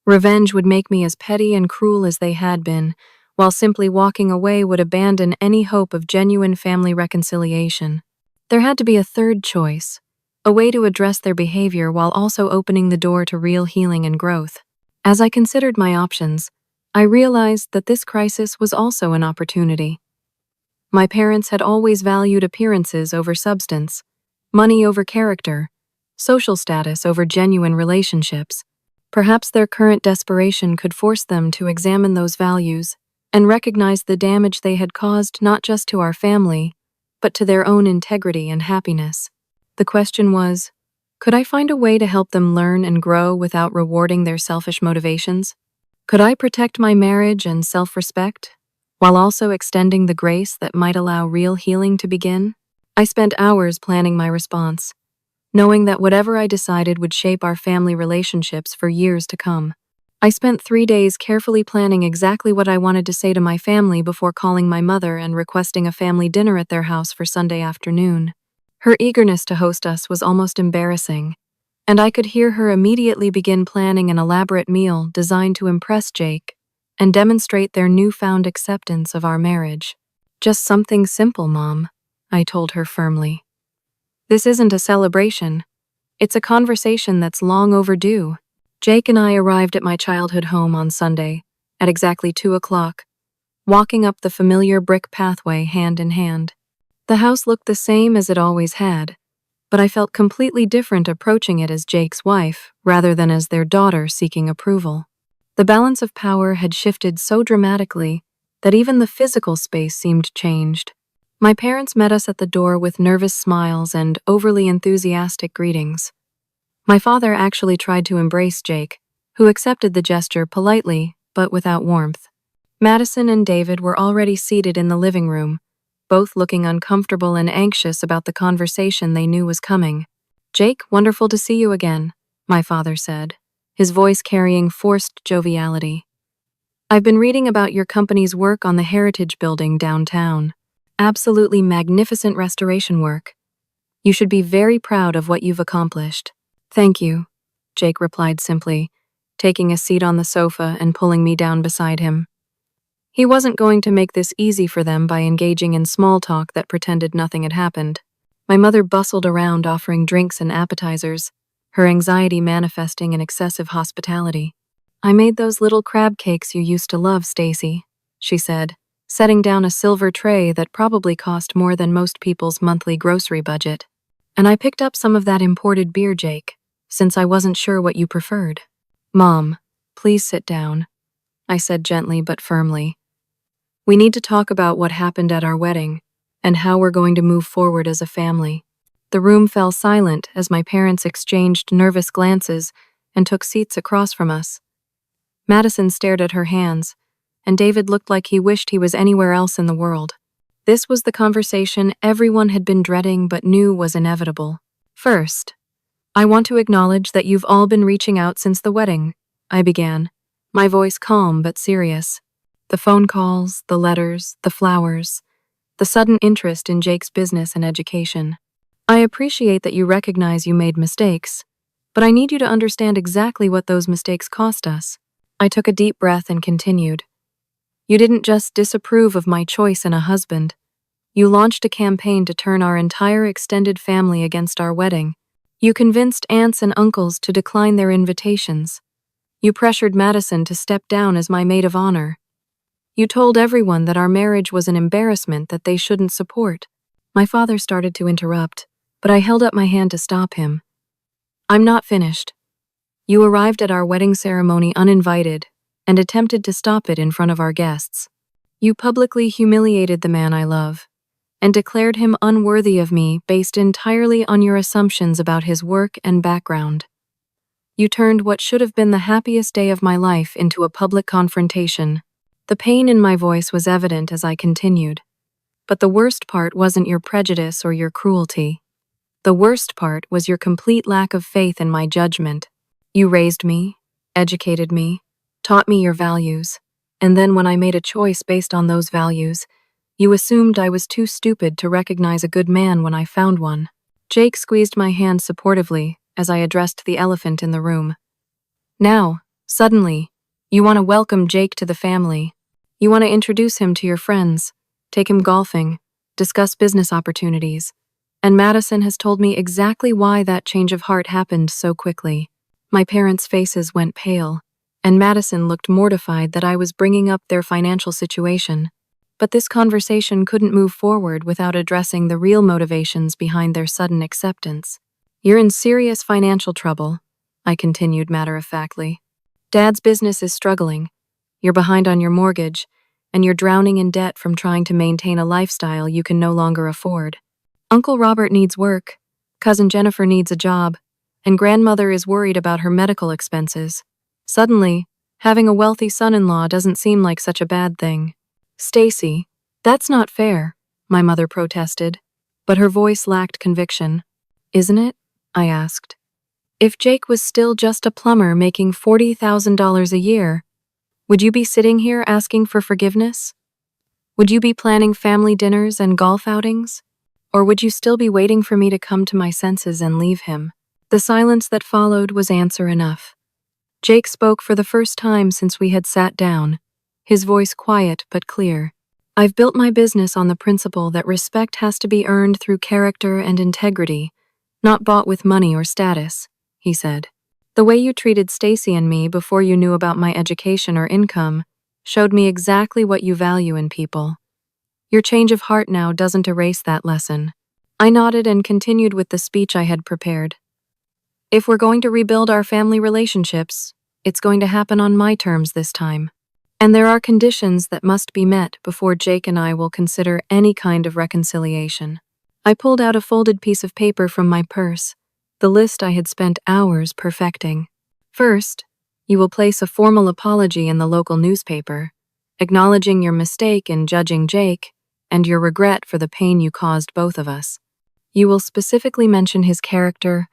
Revenge would make me as petty and cruel as they had been, while simply walking away would abandon any hope of genuine family reconciliation. There had to be a third choice, a way to address their behavior while also opening the door to real healing and growth. As I considered my options, I realized that this crisis was also an opportunity. My parents had always valued appearances over substance, money over character, social status over genuine relationships. Perhaps their current desperation could force them to examine those values and recognize the damage they had caused not just to our family, but to their own integrity and happiness. The question was, could I find a way to help them learn and grow without rewarding their selfish motivations? Could I protect my marriage and self-respect, while also extending the grace that might allow real healing to begin? I spent hours planning my response, knowing that whatever I decided would shape our family relationships for years to come. I spent 3 days carefully planning exactly what I wanted to say to my family before calling my mother and requesting a family dinner at their house for Sunday afternoon. Her eagerness to host us was almost embarrassing, and I could hear her immediately begin planning an elaborate meal designed to impress Jake and demonstrate their newfound acceptance of our marriage. "Just something simple, Mom," I told her firmly. "This isn't a celebration. It's a conversation that's long overdue." Jake and I arrived at my childhood home on Sunday at exactly 2 o'clock, walking up the familiar brick pathway hand in hand. The house looked the same as it always had, but I felt completely different approaching it as Jake's wife rather than as their daughter seeking approval. The balance of power had shifted so dramatically that even the physical space seemed changed. My parents met us at the door with nervous smiles and overly enthusiastic greetings. My father actually tried to embrace Jake, who accepted the gesture politely but without warmth. Madison and David were already seated in the living room, both looking uncomfortable and anxious about the conversation they knew was coming. "Jake, wonderful to see you again," my father said, his voice carrying forced joviality. "I've been reading about your company's work on the Heritage Building downtown. Absolutely magnificent restoration work. You should be very proud of what you've accomplished." "Thank you," Jake replied simply, taking a seat on the sofa and pulling me down beside him. He wasn't going to make this easy for them by engaging in small talk that pretended nothing had happened. My mother bustled around offering drinks and appetizers, her anxiety manifesting in excessive hospitality. "I made those little crab cakes you used to love, Stacy," she said, setting down a silver tray that probably cost more than most people's monthly grocery budget. "And I picked up some of that imported beer, Jake, since I wasn't sure what you preferred." "Mom, please sit down," I said gently but firmly. "We need to talk about what happened at our wedding and how we're going to move forward as a family." The room fell silent as my parents exchanged nervous glances and took seats across from us. Madison stared at her hands, and David looked like he wished he was anywhere else in the world. This was the conversation everyone had been dreading but knew was inevitable. "First, I want to acknowledge that you've all been reaching out since the wedding," I began, my voice calm but serious. The phone calls, the letters, the flowers, the sudden interest in Jake's business and education. "I appreciate that you recognize you made mistakes, but I need you to understand exactly what those mistakes cost us." I took a deep breath and continued. "You didn't just disapprove of my choice in a husband. You launched a campaign to turn our entire extended family against our wedding. You convinced aunts and uncles to decline their invitations. You pressured Madison to step down as my maid of honor. You told everyone that our marriage was an embarrassment that they shouldn't support." My father started to interrupt, but I held up my hand to stop him. "I'm not finished. You arrived at our wedding ceremony uninvited and attempted to stop it in front of our guests. You publicly humiliated the man I love and declared him unworthy of me based entirely on your assumptions about his work and background. You turned what should have been the happiest day of my life into a public confrontation." The pain in my voice was evident as I continued. "But the worst part wasn't your prejudice or your cruelty. The worst part was your complete lack of faith in my judgment. You raised me, educated me, taught me your values, and then when I made a choice based on those values, you assumed I was too stupid to recognize a good man when I found one." Jake squeezed my hand supportively as I addressed the elephant in the room. "Now, suddenly, you want to welcome Jake to the family. You want to introduce him to your friends, take him golfing, discuss business opportunities. And Madison has told me exactly why that change of heart happened so quickly." My parents' faces went pale, and Madison looked mortified that I was bringing up their financial situation. But this conversation couldn't move forward without addressing the real motivations behind their sudden acceptance. "You're in serious financial trouble," I continued matter-of-factly. Dad's business is struggling. You're behind on your mortgage, and you're drowning in debt from trying to maintain a lifestyle you can no longer afford. Uncle Robert needs work, Cousin Jennifer needs a job, and Grandmother is worried about her medical expenses. Suddenly, having a wealthy son-in-law doesn't seem like such a bad thing. Stacy, that's not fair, my mother protested, but her voice lacked conviction. Isn't it? I asked. If Jake was still just a plumber making $40,000 a year, would you be sitting here asking for forgiveness? Would you be planning family dinners and golf outings? Or would you still be waiting for me to come to my senses and leave him? The silence that followed was answer enough. Jake spoke for the first time since we had sat down, his voice quiet but clear. I've built my business on the principle that respect has to be earned through character and integrity, not bought with money or status, he said. The way you treated Stacy and me before you knew about my education or income showed me exactly what you value in people. Your change of heart now doesn't erase that lesson. I nodded and continued with the speech I had prepared. If we're going to rebuild our family relationships, it's going to happen on my terms this time. And there are conditions that must be met before Jake and I will consider any kind of reconciliation. I pulled out a folded piece of paper from my purse, the list I had spent hours perfecting. First, you will place a formal apology in the local newspaper, acknowledging your mistake in judging Jake and your regret for the pain you caused both of us. You will specifically mention his character,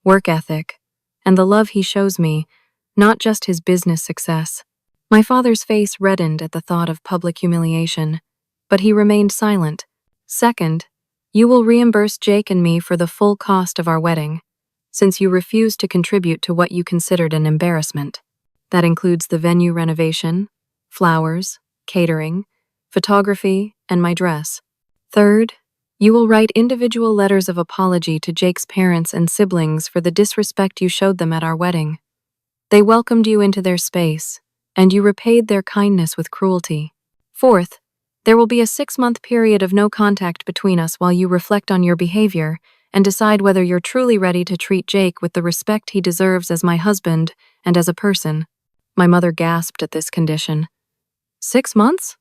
work ethic, and the love he shows me, not just his business success. My father's face reddened at the thought of public humiliation, but he remained silent. Second, you will reimburse Jake and me for the full cost of our wedding, since you refused to contribute to what you considered an embarrassment. That includes the venue renovation, flowers, catering, photography, and my dress. Third, you will write individual letters of apology to Jake's parents and siblings for the disrespect you showed them at our wedding. They welcomed you into their space, and you repaid their kindness with cruelty. Fourth, there will be a 6-month period of no contact between us while you reflect on your behavior and decide whether you're truly ready to treat Jake with the respect he deserves as my husband and as a person. My mother gasped at this condition. 6 months?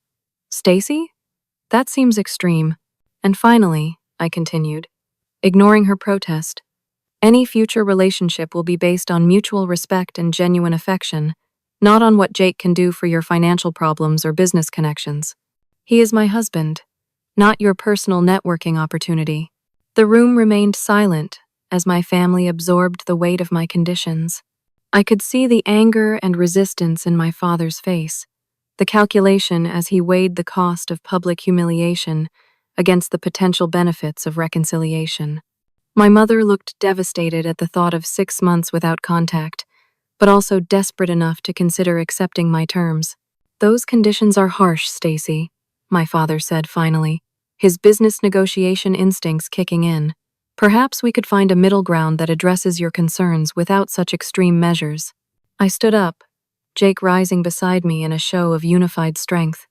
Stacy? That seems extreme. And finally, I continued, ignoring her protest, any future relationship will be based on mutual respect and genuine affection, not on what Jake can do for your financial problems or business connections. He is my husband, not your personal networking opportunity. The room remained silent as my family absorbed the weight of my conditions. I could see the anger and resistance in my father's face, the calculation as he weighed the cost of public humiliation against the potential benefits of reconciliation. My mother looked devastated at the thought of 6 months without contact, but also desperate enough to consider accepting my terms. Those conditions are harsh, Stacy, my father said finally, his business negotiation instincts kicking in. Perhaps we could find a middle ground that addresses your concerns without such extreme measures. I stood up, Jake rising beside me in a show of unified strength.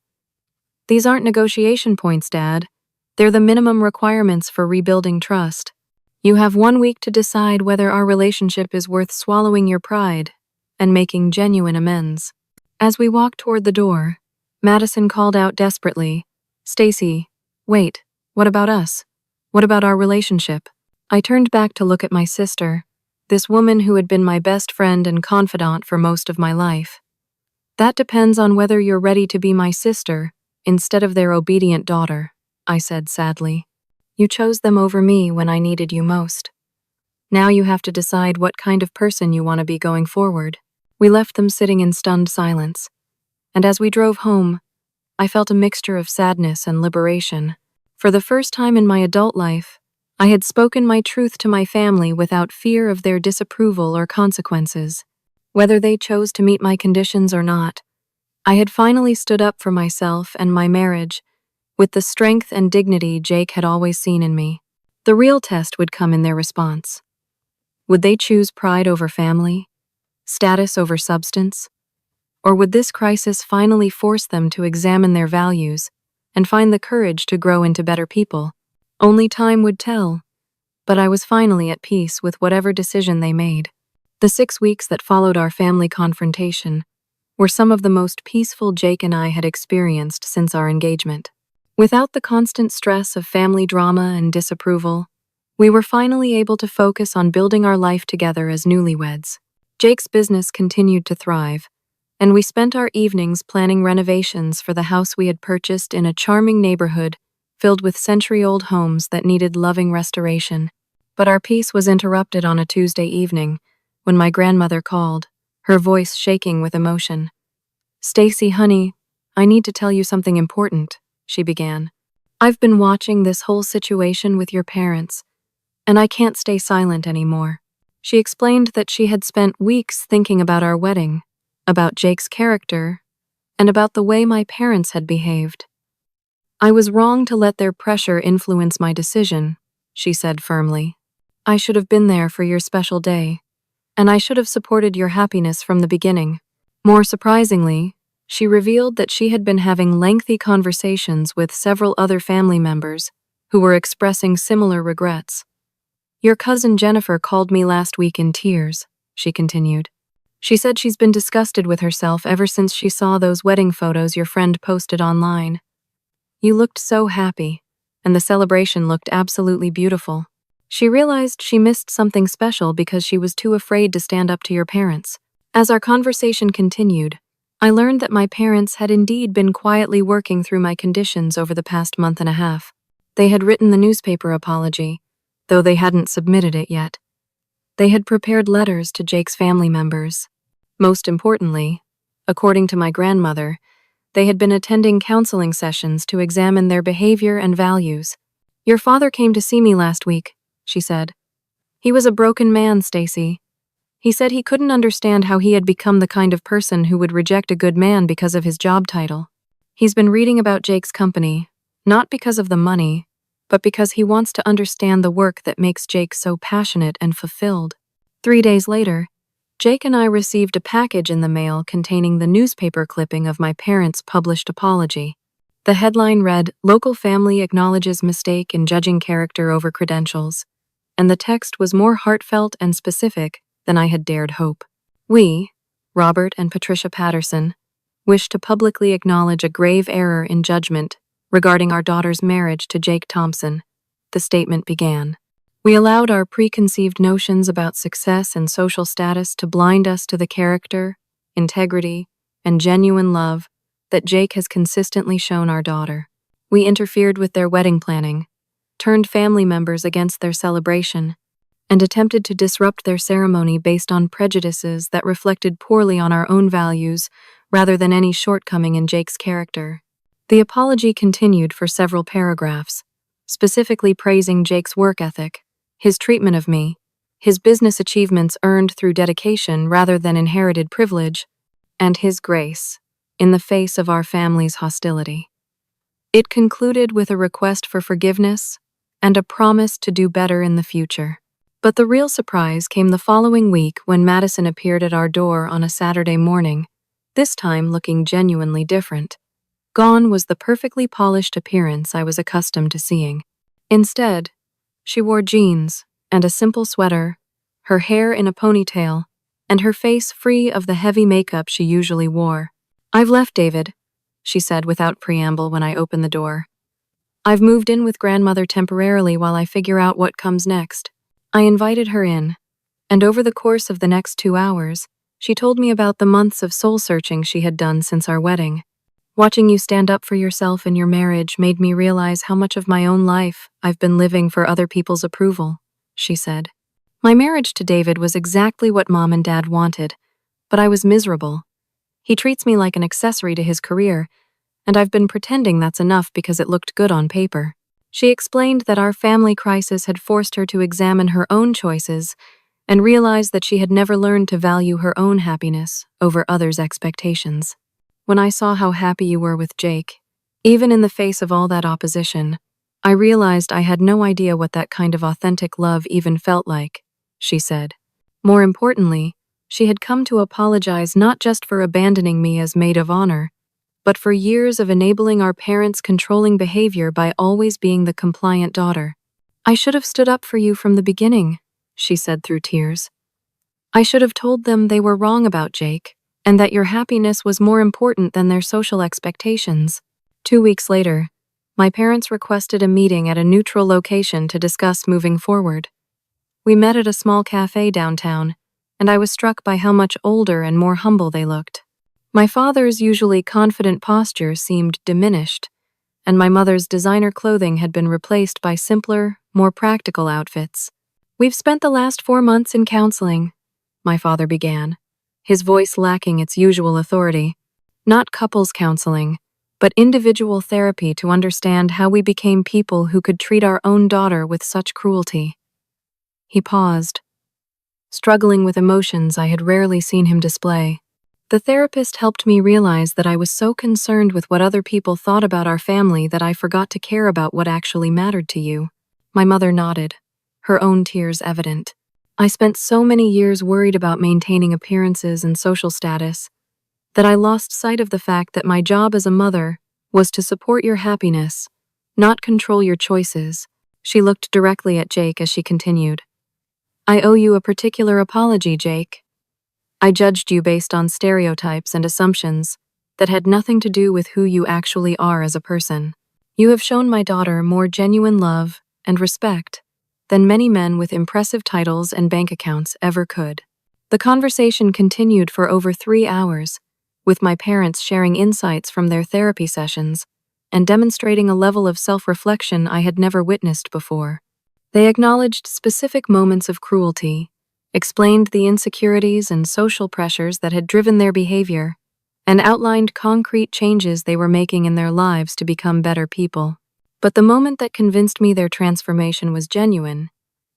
These aren't negotiation points, Dad. They're the minimum requirements for rebuilding trust. You have 1 week to decide whether our relationship is worth swallowing your pride and making genuine amends. As we walked toward the door, Madison called out desperately, Stacy, wait, what about us? What about our relationship? I turned back to look at my sister, this woman who had been my best friend and confidant for most of my life. That depends on whether you're ready to be my sister instead of their obedient daughter, I said sadly. You chose them over me when I needed you most. Now you have to decide what kind of person you want to be going forward. We left them sitting in stunned silence, and as we drove home, I felt a mixture of sadness and liberation. For the first time in my adult life, I had spoken my truth to my family without fear of their disapproval or consequences. Whether they chose to meet my conditions or not, I had finally stood up for myself and my marriage with the strength and dignity Jake had always seen in me. The real test would come in their response. Would they choose pride over family, status over substance? Or would this crisis finally force them to examine their values and find the courage to grow into better people? Only time would tell, but I was finally at peace with whatever decision they made. The 6 weeks that followed our family confrontation were some of the most peaceful Jake and I had experienced since our engagement. Without the constant stress of family drama and disapproval, we were finally able to focus on building our life together as newlyweds. Jake's business continued to thrive, and we spent our evenings planning renovations for the house we had purchased in a charming neighborhood filled with century-old homes that needed loving restoration. But our peace was interrupted on a Tuesday evening when my grandmother called, her voice shaking with emotion. "Stacy, honey, I need to tell you something important," she began. "I've been watching this whole situation with your parents, and I can't stay silent anymore." She explained that she had spent weeks thinking about our wedding, about Jake's character, and about the way my parents had behaved. "I was wrong to let their pressure influence my decision," she said firmly. "I should have been there for your special day, and I should have supported your happiness from the beginning." More surprisingly, she revealed that she had been having lengthy conversations with several other family members who were expressing similar regrets. "Your cousin Jennifer called me last week in tears," she continued. "She said she's been disgusted with herself ever since she saw those wedding photos your friend posted online. You looked so happy, and the celebration looked absolutely beautiful. She realized she missed something special because she was too afraid to stand up to your parents." As our conversation continued, I learned that my parents had indeed been quietly working through my conditions over the past month and a half. They had written the newspaper apology, though they hadn't submitted it yet. They had prepared letters to Jake's family members. Most importantly, according to my grandmother, they had been attending counseling sessions to examine their behavior and values. "Your father came to see me last week," she said. "He was a broken man, Stacy. He said he couldn't understand how he had become the kind of person who would reject a good man because of his job title. He's been reading about Jake's company, not because of the money, but because he wants to understand the work that makes Jake so passionate and fulfilled." 3 days later, Jake and I received a package in the mail containing the newspaper clipping of my parents' published apology. The headline read, "Local family acknowledges mistake in judging character over credentials," and the text was more heartfelt and specific than I had dared hope. "We, Robert and Patricia Patterson, wish to publicly acknowledge a grave error in judgment regarding our daughter's marriage to Jake Thompson," the statement began. "We allowed our preconceived notions about success and social status to blind us to the character, integrity, and genuine love that Jake has consistently shown our daughter. We interfered with their wedding planning, turned family members against their celebration, and attempted to disrupt their ceremony based on prejudices that reflected poorly on our own values rather than any shortcoming in Jake's character." The apology continued for several paragraphs, specifically praising Jake's work ethic, his treatment of me, his business achievements earned through dedication rather than inherited privilege, and his grace in the face of our family's hostility. It concluded with a request for forgiveness and a promise to do better in the future. But the real surprise came the following week when Madison appeared at our door on a Saturday morning, this time looking genuinely different. Gone was the perfectly polished appearance I was accustomed to seeing. Instead, she wore jeans and a simple sweater, her hair in a ponytail, and her face free of the heavy makeup she usually wore. "I've left David," she said without preamble when I opened the door. "I've moved in with grandmother temporarily while I figure out what comes next." I invited her in, and over the course of the next 2 hours, she told me about the months of soul-searching she had done since our wedding. "Watching you stand up for yourself in your marriage made me realize how much of my own life I've been living for other people's approval," she said. "My marriage to David was exactly what Mom and Dad wanted, but I was miserable. He treats me like an accessory to his career, and I've been pretending that's enough because it looked good on paper." She explained that our family crisis had forced her to examine her own choices and realize that she had never learned to value her own happiness over others' expectations. "When I saw how happy you were with Jake, even in the face of all that opposition, I realized I had no idea what that kind of authentic love even felt like," she said. More importantly, she had come to apologize not just for abandoning me as maid of honor, but for years of enabling our parents' controlling behavior by always being the compliant daughter. "I should have stood up for you from the beginning," she said through tears. I should have told them they were wrong about Jake, and that your happiness was more important than their social expectations. 2 weeks later, my parents requested a meeting at a neutral location to discuss moving forward. We met at a small cafe downtown, and I was struck by how much older and more humble they looked. My father's usually confident posture seemed diminished, and my mother's designer clothing had been replaced by simpler, more practical outfits. "We've spent the last 4 months in counseling," my father began, his voice lacking its usual authority. "Not couples counseling, but individual therapy to understand how we became people who could treat our own daughter with such cruelty." He paused, struggling with emotions I had rarely seen him display. "The therapist helped me realize that I was so concerned with what other people thought about our family that I forgot to care about what actually mattered to you." My mother nodded, her own tears evident. "I spent so many years worried about maintaining appearances and social status that I lost sight of the fact that my job as a mother was to support your happiness, not control your choices." She looked directly at Jake as she continued. "I owe you a particular apology, Jake. I judged you based on stereotypes and assumptions that had nothing to do with who you actually are as a person. You have shown my daughter more genuine love and respect than many men with impressive titles and bank accounts ever could." The conversation continued for over 3 hours, with my parents sharing insights from their therapy sessions and demonstrating a level of self-reflection I had never witnessed before. They acknowledged specific moments of cruelty, explained the insecurities and social pressures that had driven their behavior, and outlined concrete changes they were making in their lives to become better people. But the moment that convinced me their transformation was genuine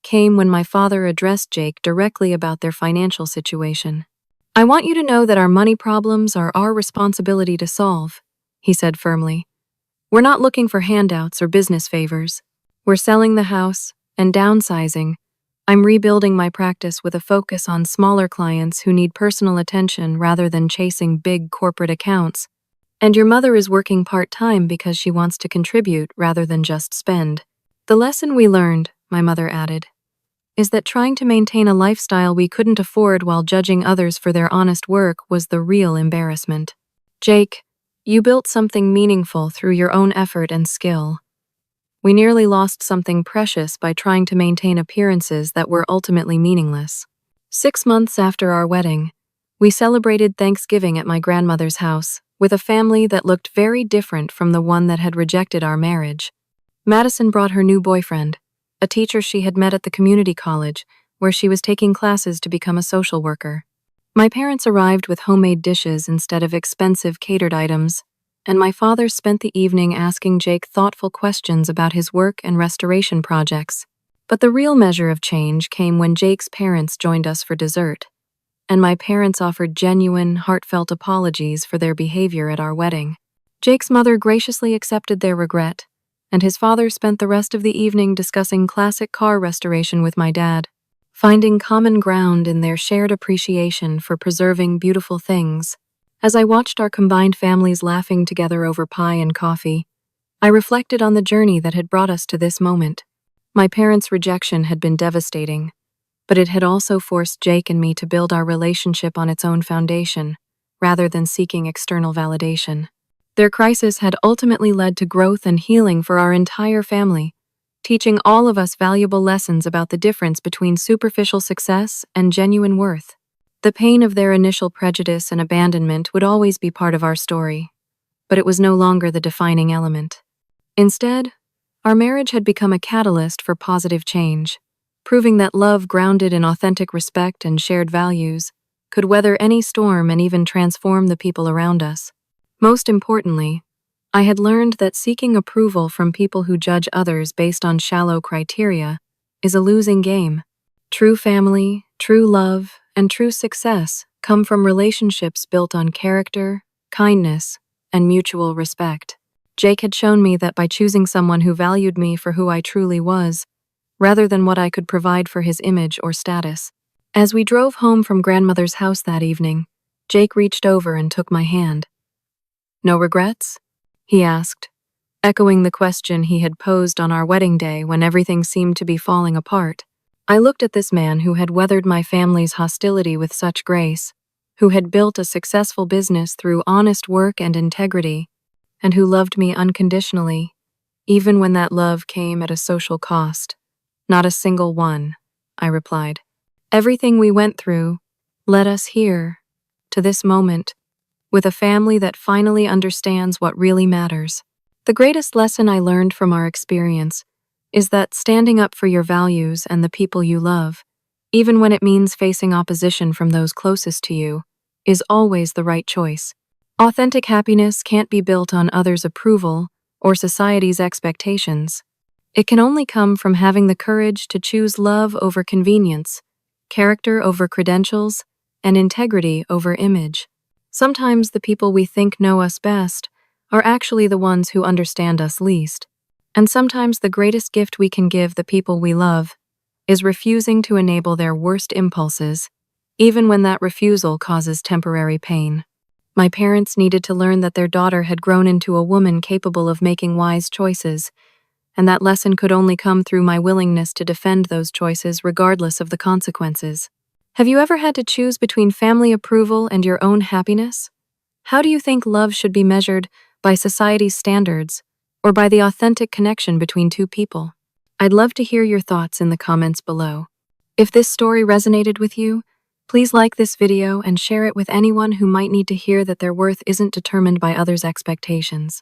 came when my father addressed Jake directly about their financial situation. "I want you to know that our money problems are our responsibility to solve," he said firmly. "We're not looking for handouts or business favors. We're selling the house and downsizing. I'm rebuilding my practice with a focus on smaller clients who need personal attention rather than chasing big corporate accounts. And your mother is working part-time because she wants to contribute rather than just spend." "The lesson we learned," my mother added, "is that trying to maintain a lifestyle we couldn't afford while judging others for their honest work was the real embarrassment. Jake, you built something meaningful through your own effort and skill. We nearly lost something precious by trying to maintain appearances that were ultimately meaningless." 6 months after our wedding, we celebrated Thanksgiving at my grandmother's house with a family that looked very different from the one that had rejected our marriage. Madison brought her new boyfriend, a teacher she had met at the community college, where she was taking classes to become a social worker. My parents arrived with homemade dishes instead of expensive catered items, and my father spent the evening asking Jake thoughtful questions about his work and restoration projects. But the real measure of change came when Jake's parents joined us for dessert, and my parents offered genuine, heartfelt apologies for their behavior at our wedding. Jake's mother graciously accepted their regret, and his father spent the rest of the evening discussing classic car restoration with my dad, finding common ground in their shared appreciation for preserving beautiful things. As I watched our combined families laughing together over pie and coffee, I reflected on the journey that had brought us to this moment. My parents' rejection had been devastating, but it had also forced Jake and me to build our relationship on its own foundation, rather than seeking external validation. Their crisis had ultimately led to growth and healing for our entire family, teaching all of us valuable lessons about the difference between superficial success and genuine worth. The pain of their initial prejudice and abandonment would always be part of our story, but it was no longer the defining element. Instead, our marriage had become a catalyst for positive change, proving that love grounded in authentic respect and shared values could weather any storm and even transform the people around us. Most importantly, I had learned that seeking approval from people who judge others based on shallow criteria is a losing game. True family, true love, and true success come from relationships built on character, kindness, and mutual respect. Jake had shown me that by choosing someone who valued me for who I truly was, rather than what I could provide for his image or status. As we drove home from grandmother's house that evening, Jake reached over and took my hand. "No regrets?" he asked, echoing the question he had posed on our wedding day when everything seemed to be falling apart. I looked at this man who had weathered my family's hostility with such grace, who had built a successful business through honest work and integrity, and who loved me unconditionally, even when that love came at a social cost. Not a single one, I replied. Everything we went through led us here, to this moment, with a family that finally understands what really matters. The greatest lesson I learned from our experience is that standing up for your values and the people you love, even when it means facing opposition from those closest to you, is always the right choice. Authentic happiness can't be built on others' approval or society's expectations. It can only come from having the courage to choose love over convenience, character over credentials, and integrity over image. Sometimes the people we think know us best are actually the ones who understand us least. And sometimes the greatest gift we can give the people we love is refusing to enable their worst impulses, even when that refusal causes temporary pain. My parents needed to learn that their daughter had grown into a woman capable of making wise choices, and that lesson could only come through my willingness to defend those choices regardless of the consequences. Have you ever had to choose between family approval and your own happiness? How do you think love should be measured, by society's standards, or by the authentic connection between two people? I'd love to hear your thoughts in the comments below. If this story resonated with you, please like this video and share it with anyone who might need to hear that their worth isn't determined by others' expectations.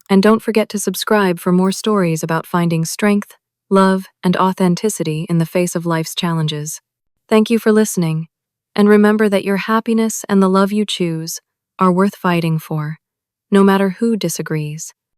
And don't forget to subscribe for more stories about finding strength, love, and authenticity in the face of life's challenges. Thank you for listening, and remember that your happiness and the love you choose are worth fighting for, no matter who disagrees.